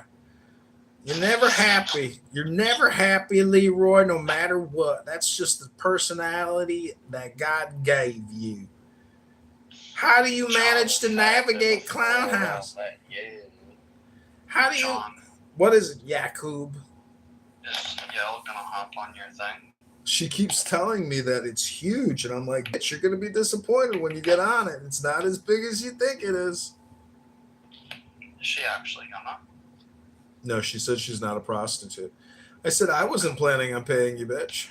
You're never happy. You're never happy, Leroy, no matter what. That's just the personality that God gave you. How do you manage to navigate Clown House? How do you... What is it, Yakub? Is Yael gonna hop on your thing? She keeps telling me that it's huge, and I'm like, bitch, you're going to be disappointed when you get on it. It's not as big as you think it is. Is she actually gonna? No, she said she's not a prostitute. I said, I wasn't planning on paying you, bitch.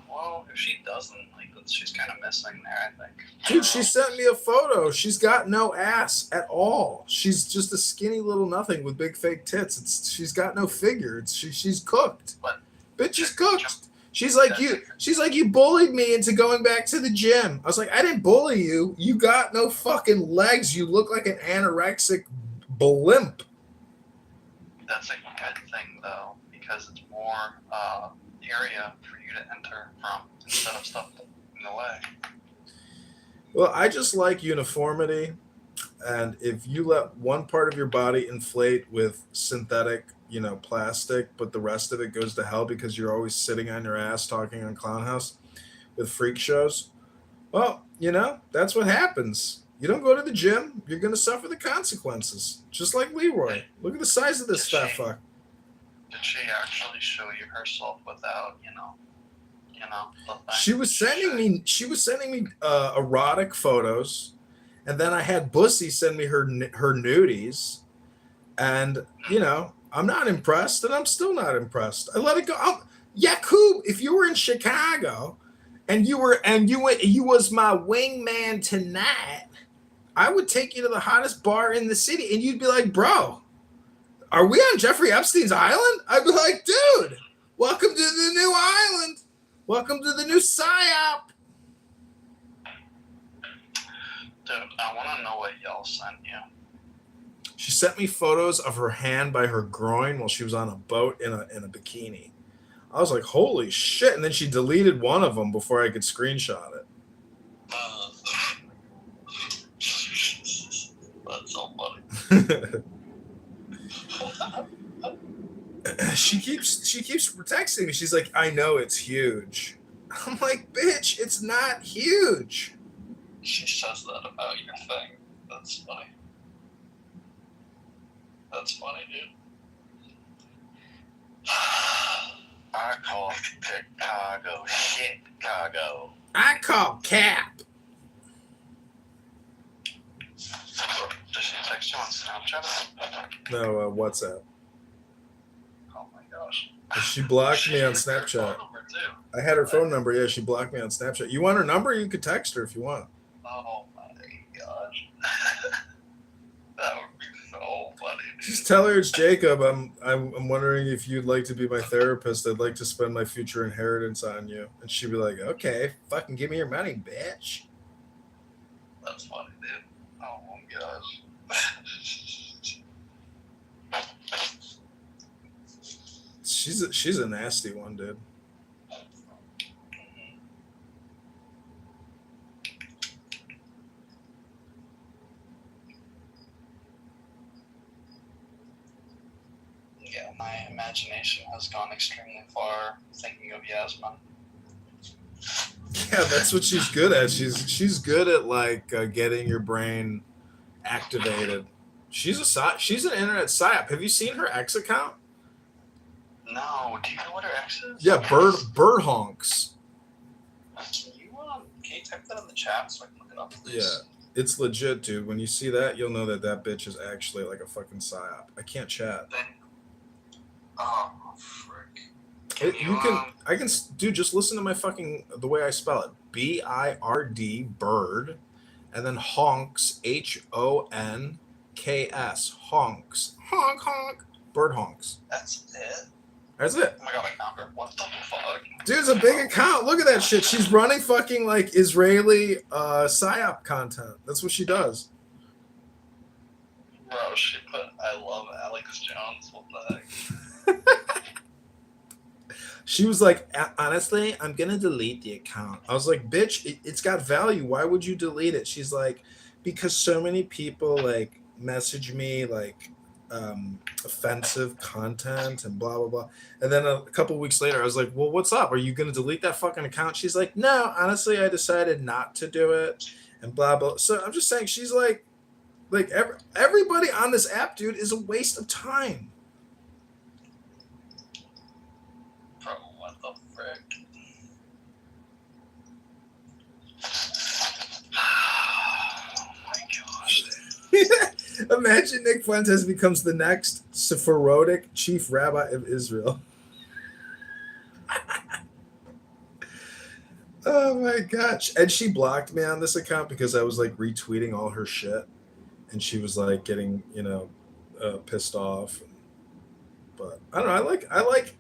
Well, if she doesn't, she's kind of missing there, I think. Dude, she sent me a photo. She's got no ass at all. She's just a skinny little nothing with big fake tits. She's got no figure. She's cooked. What? Bitch is cooked. She's like you bullied me into going back to the gym. I was like, I didn't bully you. You got no fucking legs. You look like an anorexic blimp. That's a good thing, though, because it's more area for you to enter from instead of stuff in the way. Well, I just like uniformity. And if you let one part of your body inflate with synthetic, plastic, but the rest of it goes to hell because you're always sitting on your ass talking on Clown House with freak shows, well, that's what happens. You don't go to the gym, you're going to suffer the consequences. Just like Leroy. Look at the size of this fat fuck. Did she actually show you herself without, She was sending me erotic photos, and then I had Bussy send me her nudies, and I'm not impressed, and I'm still not impressed. I let it go. Yakub, if you were in Chicago and you was my wingman tonight, I would take you to the hottest bar in the city, and you'd be like, bro, are we on Jeffrey Epstein's island? I'd be like, dude, welcome to the new island. Welcome to the new PSYOP. Dude, I want to know what y'all sent you. She sent me photos of her hand by her groin while she was on a boat in a bikini. I was like, holy shit. And then she deleted one of them before I could screenshot it. That's so funny. She keeps texting me. She's like, I know it's huge. I'm like, bitch, it's not huge. She says that about your thing. That's funny. That's funny, dude. I call Chicago shit, Chicago. I call Cap. Does she text you on Snapchat? No, WhatsApp. Oh my gosh. She blocked me on Snapchat. I had her phone number. Yeah, she blocked me on Snapchat. You want her number? You could text her if you want. Oh my gosh. That would be so funny. Just tell her it's Jacob. I'm wondering if you'd like to be my therapist. I'd like to spend my future inheritance on you. And she'd be like, okay, fucking give me your money, bitch. That's funny, dude. Oh my gosh. She's a nasty one, dude. Yeah, my imagination has gone extremely far thinking of Yasmin. Yeah, that's what she's good at. She's good at like getting your brain activated. She's an internet psyop. Have you seen her X account? No, do you know what her ex is? Yeah, bird honks. Can you type that in the chat so I can look it up, please? Yeah, it's legit, dude. When you see that, you'll know that bitch is actually like a fucking psyop. I can't chat. Oh, frick. Dude, just listen to my the way I spell it. BIRD, bird, and then honks, HONKS, honks, honk, honk, bird honks. That's it? That's it. Oh my god, I found her. What the fuck? Dude, it's a big account. Look at that shit. She's running fucking like Israeli psyop content. That's what she does. Bro, she put, I love Alex Jones. What the heck? She was like, honestly, I'm going to delete the account. I was like, bitch, it's got value. Why would you delete it? She's like, because so many people like message me like offensive content and blah, blah, blah. And then a couple of weeks later, I was like, well, what's up? Are you going to delete that fucking account? She's like, no, honestly, I decided not to do it and blah, blah. So I'm just saying, she's like everybody on this app, dude, is a waste of time. Bro, what the frick? Oh my gosh. Imagine Nick Fuentes becomes the next Sephardic chief rabbi of Israel. Oh my gosh. And she blocked me on this account because I was like retweeting all her shit. And she was like getting, pissed off. But I don't know. I like,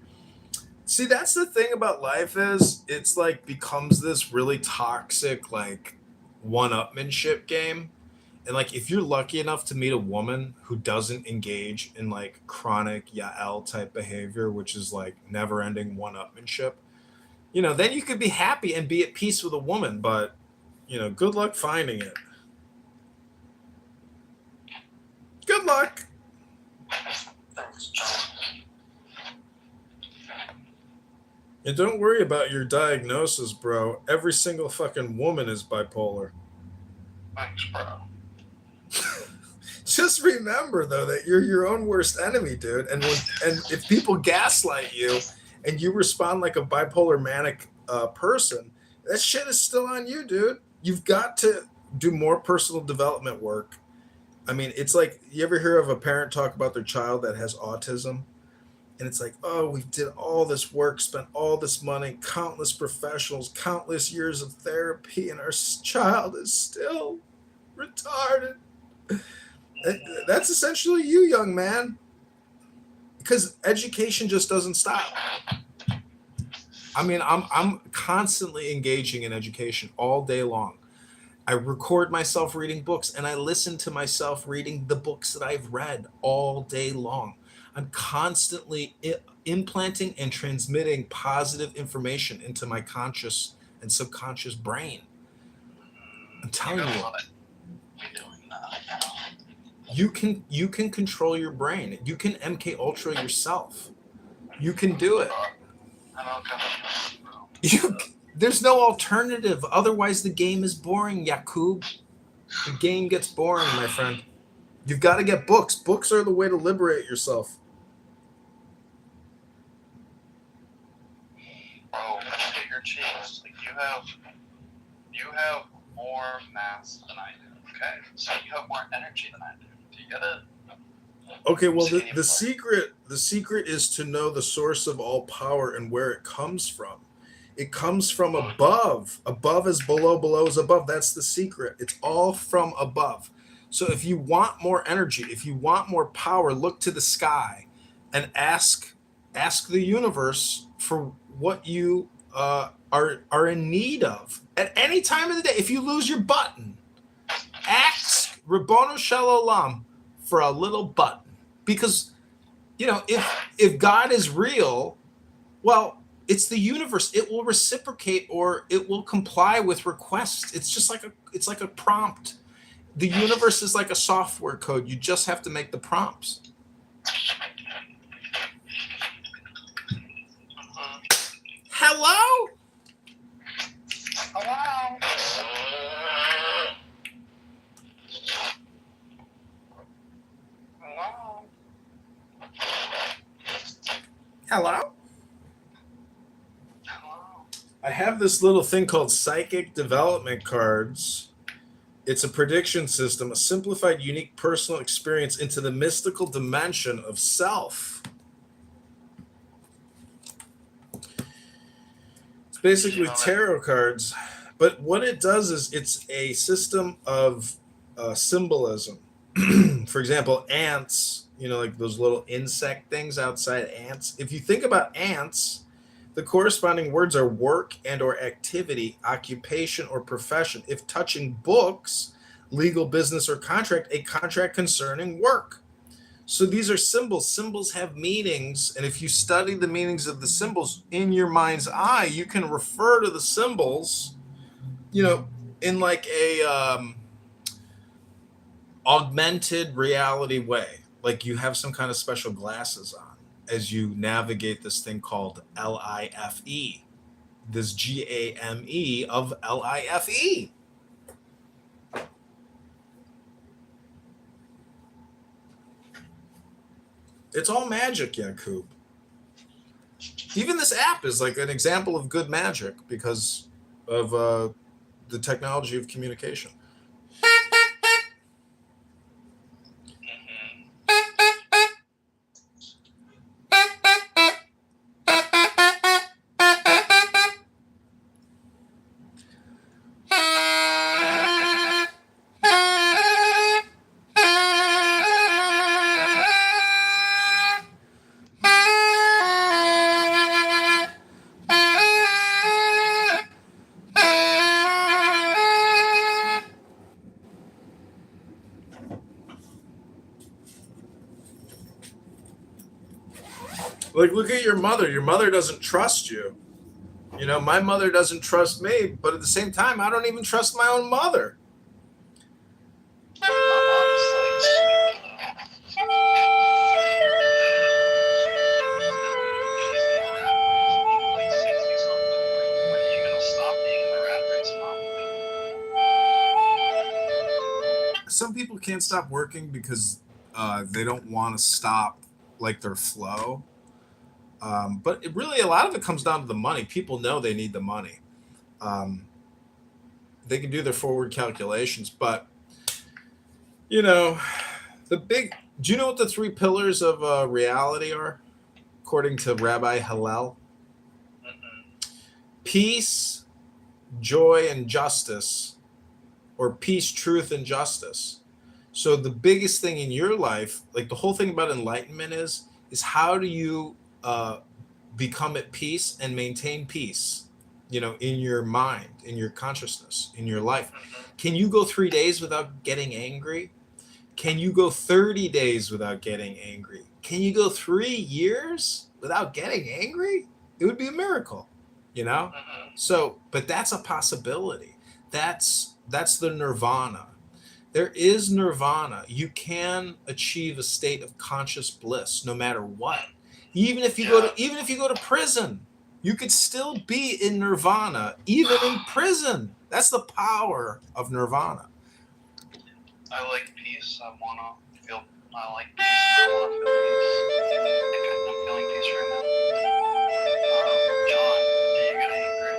see, that's the thing about life is it's like becomes this really toxic, like one-upmanship game. And like, if you're lucky enough to meet a woman who doesn't engage in like chronic Yael type behavior, which is like never ending one-upmanship, then you could be happy and be at peace with a woman, but good luck finding it. Good luck. Thanks, John. And don't worry about your diagnosis, bro. Every single fucking woman is bipolar. Thanks, bro. Just remember, though, that you're your own worst enemy, dude. And if people gaslight you and you respond like a bipolar manic person, that shit is still on you, dude. You've got to do more personal development work. I mean, it's like, you ever hear of a parent talk about their child that has autism? And it's like, oh, we did all this work, spent all this money, countless professionals, countless years of therapy, and our child is still retarded. That's essentially you, young man. Because education just doesn't stop. I mean, I'm constantly engaging in education all day long. I record myself reading books, and I listen to myself reading the books that I've read all day long. I'm constantly implanting and transmitting positive information into my conscious and subconscious brain. I'm telling you, you can control your brain. You can MK Ultra yourself. You can do it. There's no alternative. Otherwise, the game is boring, Yakub. The game gets boring, my friend. You've got to get books. Books are the way to liberate yourself. Bro, bigger cheeks. Like you have more mass than I do. Okay, so you have more energy than I do. Do you get it? Okay, well, the secret is to know the source of all power and where it comes from. It comes from above. Above is below, below is above. That's the secret. It's all from above. So if you want more energy, if you want more power, look to the sky and ask the universe for what you are in need of at any time of the day. If you lose your button, ask Ribbono Shel Olam for a little button. Because, if God is real, well, it's the universe. It will reciprocate, or it will comply with requests. It's just like a prompt. The universe is like a software code. You just have to make the prompts. Hello? Hello? Hello? I have this little thing called psychic development cards. It's a prediction system, a simplified, unique personal experience into the mystical dimension of self. It's basically tarot cards, but what it does is it's a system of symbolism. For example, ants, like those little insect things outside ants. If you think about ants, the corresponding words are work and or activity, occupation or profession. If touching books, legal, business, or contract, a contract concerning work. So these are symbols. Symbols have meanings, and if you study the meanings of the symbols in your mind's eye, you can refer to the symbols, in like a augmented reality way. Like you have some kind of special glasses on as you navigate this thing called LIFE, this GAME of LIFE. It's all magic, Yakub. Even this app is like an example of good magic because of the technology of communication. Like, look at your mother. Your mother doesn't trust you. My mother doesn't trust me, but at the same time, I don't even trust my own mother. Some people can't stop working because they don't want to stop like their flow. But a lot of it comes down to the money. People know they need the money. They can do their forward calculations, but You know, do you know what the 3 pillars of reality are, according to Rabbi Hillel? Peace, joy, and justice, or peace, truth, and justice. So the biggest thing in your life, like the whole thing about enlightenment is how do you become at peace and maintain peace, in your mind, in your consciousness, in your life. Can you go 3 days without getting angry? Can you go 30 days without getting angry? Can you go 3 years without getting angry? It would be a miracle, So, but that's a possibility. That's the nirvana. There is nirvana. You can achieve a state of conscious bliss no matter what. Even if you go to prison, you could still be in nirvana even in prison. That's the power of nirvana. I like peace. I like peace. I want to feel peace. I'm feeling peace right now. John, do you get angry?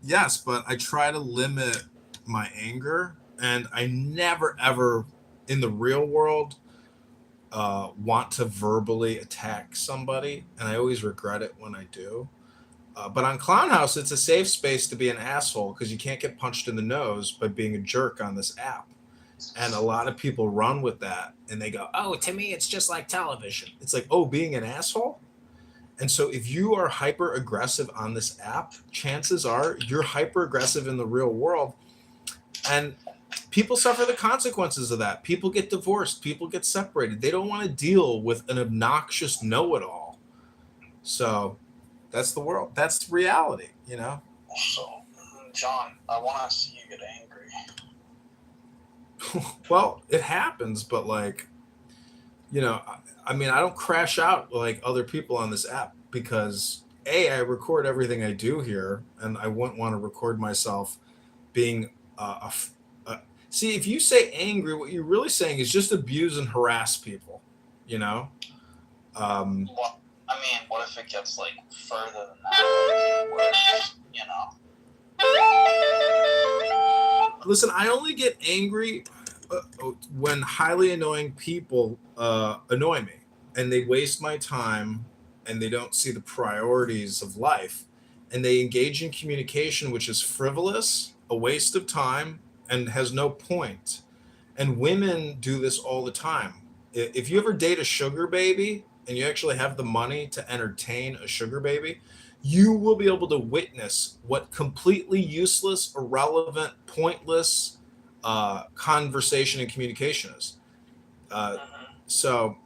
Yes, but I try to limit my anger, and I never ever in the real world want to verbally attack somebody, and I always regret it when I do. But on Clown House, it's a safe space to be an asshole because you can't get punched in the nose by being a jerk on this app. And a lot of people run with that, and they go, "Oh, to me, it's just like television." It's like, oh, being an asshole? And so if you are hyper aggressive on this app, chances are you're hyper aggressive in the real world. And people suffer the consequences of that. People get divorced. People get separated. They don't want to deal with an obnoxious know-it-all. So that's the world. That's reality, So, John, I want to see you get angry. Well, it happens, but I don't crash out like other people on this app because I record everything I do here, and I wouldn't want to record myself being see, if you say angry, what you're really saying is just abuse and harass people, Well, what if it gets further than that? Listen, I only get angry when highly annoying people annoy me, and they waste my time, and they don't see the priorities of life, and they engage in communication which is frivolous, a waste of time, and has no point. And women do this all the time. If you ever date a sugar baby and you actually have the money to entertain a sugar baby, you will be able to witness what completely useless, irrelevant, pointless conversation and communication is. So,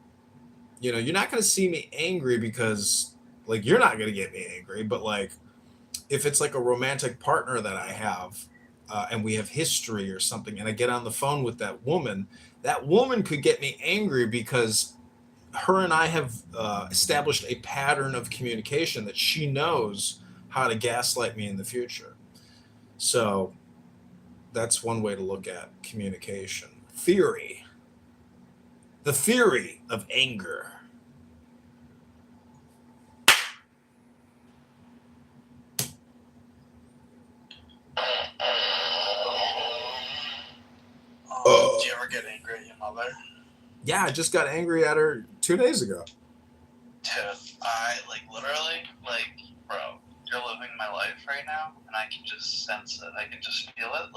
you're not going to see me angry because, you're not going to get me angry. But, if it's a romantic partner that I have and we have history or something, and I get on the phone with that woman could get me angry because her and I have established a pattern of communication that she knows how to gaslight me in the future. So that's one way to look at communication. Theory. The theory of anger. Did you ever get angry at your mother? Yeah, I just got angry at her 2 days ago. Dude, I literally, bro, you're living my life right now, and I can just sense it. I can just feel it.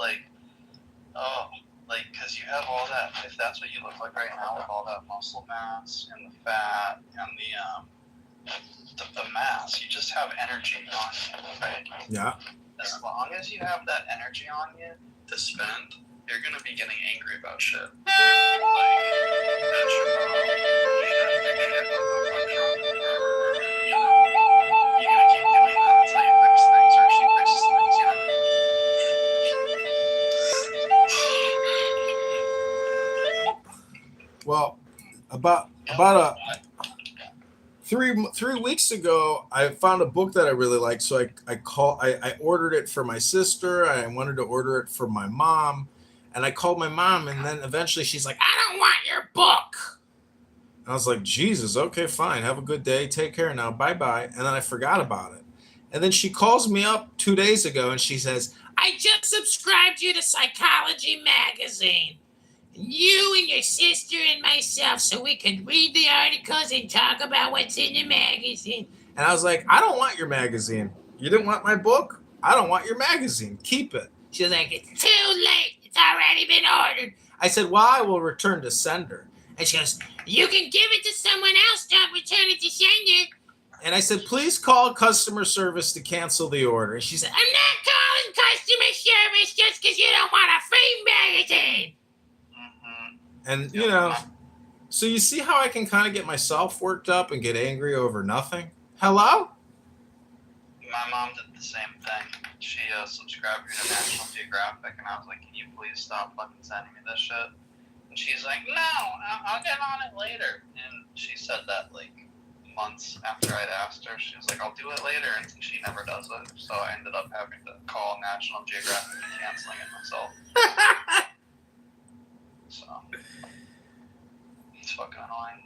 Because you have all that. If that's what you look like right now, with all that muscle mass and the fat and the mass, you just have energy on you, right? Yeah. As long as you have that energy on you to spend, you're gonna be getting angry about shit. Well, about 3 weeks ago, I found a book that I really liked. So I ordered it for my sister. I wanted to order it for my mom. And I called my mom, and then eventually she's like, "I don't want your book." And I was like, Jesus, okay, fine. Have a good day. Take care now. Bye-bye. And then I forgot about it. And then she calls me up 2 days ago and she says, I just subscribed you to Psychology Magazine. You and your sister and myself, so we could read the articles and talk about what's in the magazine. And I was like, I don't want your magazine. You didn't want my book? I don't want your magazine. Keep it. She was like, it's too late. It's already been ordered. I said, well, I will return to sender. And she goes, you can give it to someone else. Don't return it to sender. And I said, please call customer service to cancel the order. And she said, I'm not calling customer service just because you don't want a free magazine. And, you know, so you see how I can kind of get myself worked up and get angry over nothing? Hello? My mom did the same thing. She subscribed to National Geographic, and I was like, can you please stop fucking sending me this shit? And she's like, no, I'll get on it later. And she said that, like, months after I'd asked her. She was like, I'll do it later, and she never does it. So I ended up having to call National Geographic and canceling it myself. So it's fucking annoying.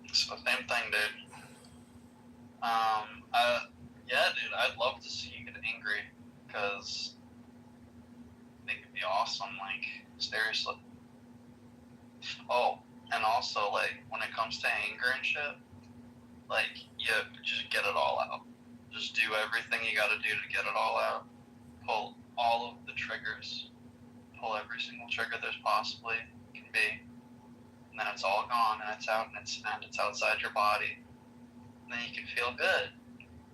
It's the same thing, dude. Yeah, dude, I'd love to see you get angry, because I think it'd be awesome, like, seriously. Oh, and also, like, when it comes to anger and shit, like, you just get it all out. Just do everything you gotta do to get it all out. Pull all of the triggers. Pull every single trigger there's possibly can be. And then it's all gone, and it's out, and it's outside your body. And then you can feel good,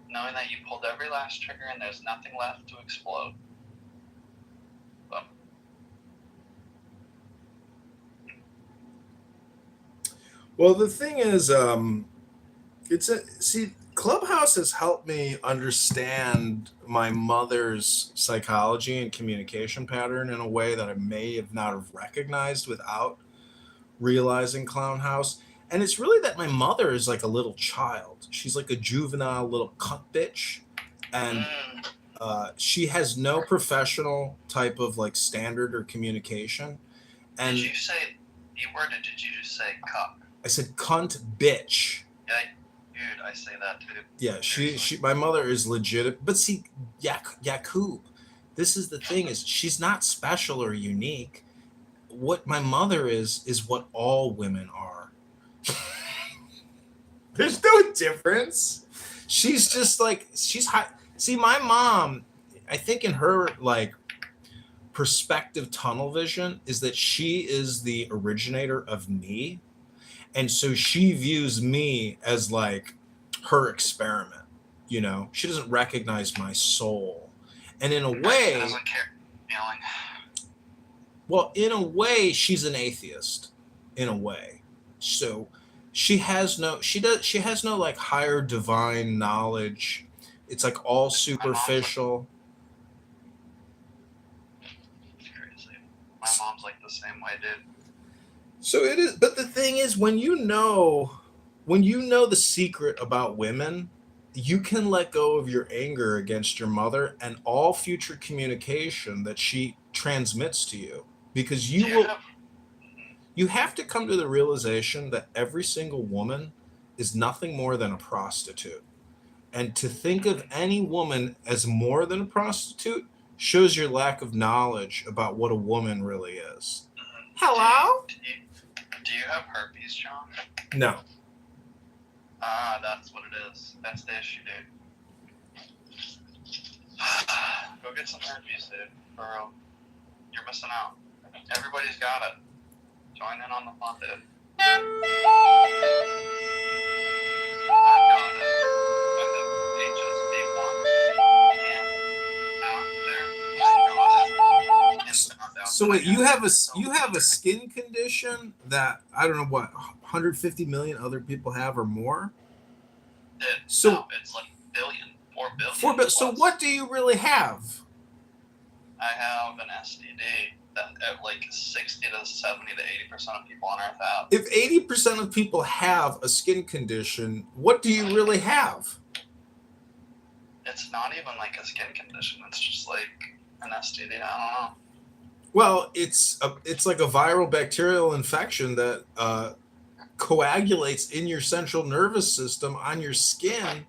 knowing that you pulled every last trigger and there's nothing left to explode. But well, the thing is, Clubhouse has helped me understand my mother's psychology and communication pattern in a way that I may have not have recognized without realizing Clown House. And it's really that my mother is like a little child. She's like a juvenile little cunt bitch. And she has no professional type of like standard or communication. And did you say the word, or did you just say cuck? I said cunt bitch. Yeah, dude, I say that too. Yeah, she my mother is legit. But see, Yakub, this is the thing, is she's not special or unique. What my mother is what all women are. There's no difference. She's just like, she's high. See, my mom, I think in her like perspective tunnel vision is that she is the originator of me. And so she views me as like her experiment, you know? She doesn't recognize my soul. And in a way, She doesn't care. Feeling. well, in a way, she's an atheist, in a way. So she has no like higher divine knowledge. It's like all superficial. It's crazy. My mom's like the same way, dude. So it is, but the thing is, when you know the secret about women, you can let go of your anger against your mother and all future communication that she transmits to you, because you have to come to the realization that every single woman is nothing more than a prostitute. And to think of any woman as more than a prostitute shows your lack of knowledge about what a woman really is. Hello? Do you have herpes, John? No. Ah, that's what it is. That's the issue, dude. Go get some herpes, dude. For real. You're missing out. Everybody's got it. Join in on the fun, dude. I've got it. I have HSV1. And out there. I got it. So wait, you have a skin condition that I don't know what 150 million other people have or more? No, it's like 4 billion. So what do you really have? I have an STD that like 60 to 70 to 80% of people on Earth have. If 80% of people have a skin condition, what do you really have? It's not even like a skin condition. It's just like an STD. I don't know. Well, it's like a viral bacterial infection that coagulates in your central nervous system on your skin,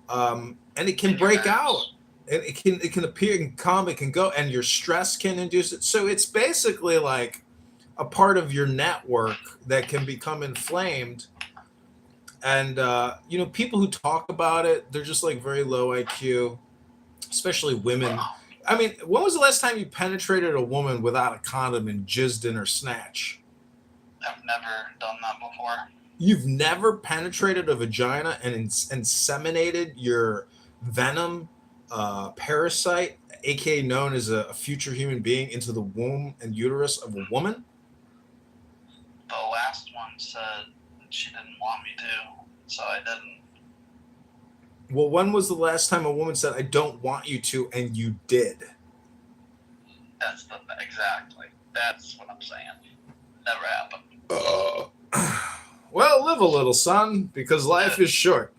and it can break out. And it can appear and come, it can go, and your stress can induce it. So it's basically like a part of your network that can become inflamed. And people who talk about it, they're just like very low IQ, especially women. I mean, when was the last time you penetrated a woman without a condom and jizzed in her snatch? I've never done that before. You've never penetrated a vagina and inseminated your venom parasite, aka known as a future human being, into the womb and uterus of a woman? The last one said she didn't want me to, so I didn't. Well, when was the last time a woman said, "I don't want you to," and you did? Exactly. That's what I'm saying. Never happened. Well, live a little, son, because life is short.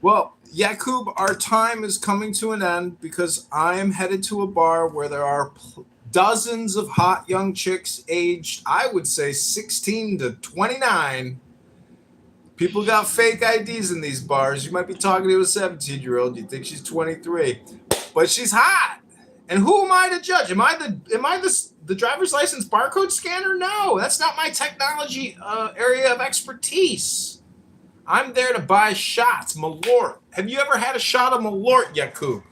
Well, Yakub, our time is coming to an end because I am headed to a bar where there are dozens of hot young chicks aged, I would say, 16 to 29. People got fake IDs in these bars. You might be talking to a 17-year-old. You think she's 23, but she's hot. And who am I to judge? Am I the driver's license barcode scanner? No, that's not my technology area of expertise. I'm there to buy shots, Malort. Have you ever had a shot of Malort, Yakub?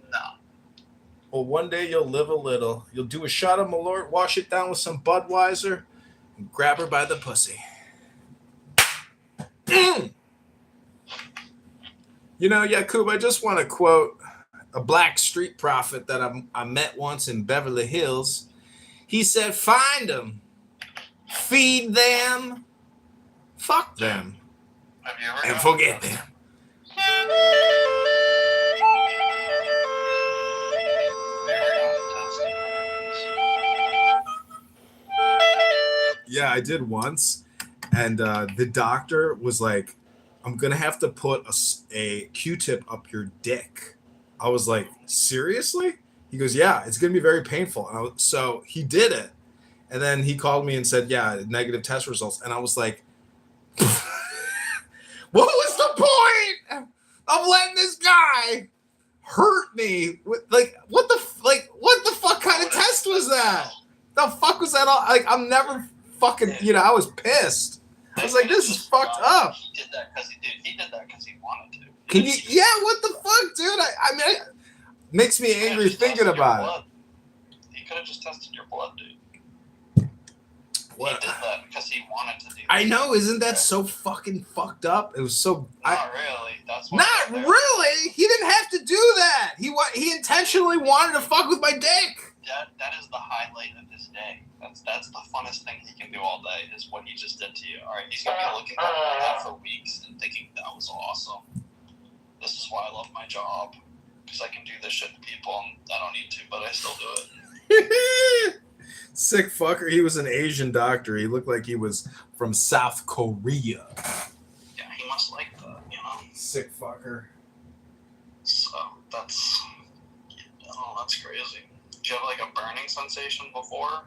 No. Well, one day you'll live a little. You'll do a shot of Malort, wash it down with some Budweiser, and grab her by the pussy. Yakub, I just want to quote a black street prophet that I met once in Beverly Hills. He said, "Find them, feed them, fuck them, and forget them." Yeah, I did once. And the doctor was like, "I'm going to have to put a Q-tip up your dick." I was like, "Seriously?" He goes, "Yeah, it's going to be very painful." So he did it. And then he called me and said, "Yeah, negative test results." And I was like, what was the point of letting this guy hurt me? What the fuck kind of test was that? The fuck was that all? Like, I'm never fucking, I was pissed. I was like, this is fucked up. He did that because he wanted to. What the fuck, dude? I mean, it makes me angry thinking about it. He could have just tested your blood, dude. What? He did that because he wanted to do that. I know, isn't that so fucking fucked up? It was so... Not really. That's what Not really! He didn't have to do that! He intentionally wanted to fuck with my dick! That is the highlight of his day. That's the funnest thing he can do all day, is what he just did to you. Alright, he's gonna be looking at that for weeks and thinking that was awesome. This is why I love my job. Because I can do this shit to people and I don't need to, but I still do it. Sick fucker. He was an Asian doctor. He looked like he was from South Korea. Yeah, he must like that, Sick fucker. So, that's crazy. Did you have like a burning sensation before?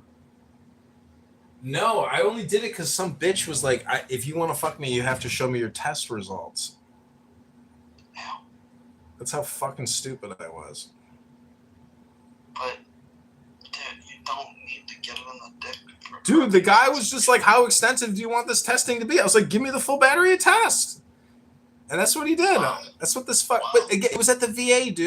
No, I only did it because some bitch was like, if you want to fuck me, you have to show me your test results. Ow. That's how fucking stupid I was. But, dude, you don't need to get it in the dick. Dude, the guy was just like, how extensive do you want this testing to be? I was like, give me the full battery of tests. And that's what he did. Wow. That's what this fuck... Wow. But again, it was at the VA, dude.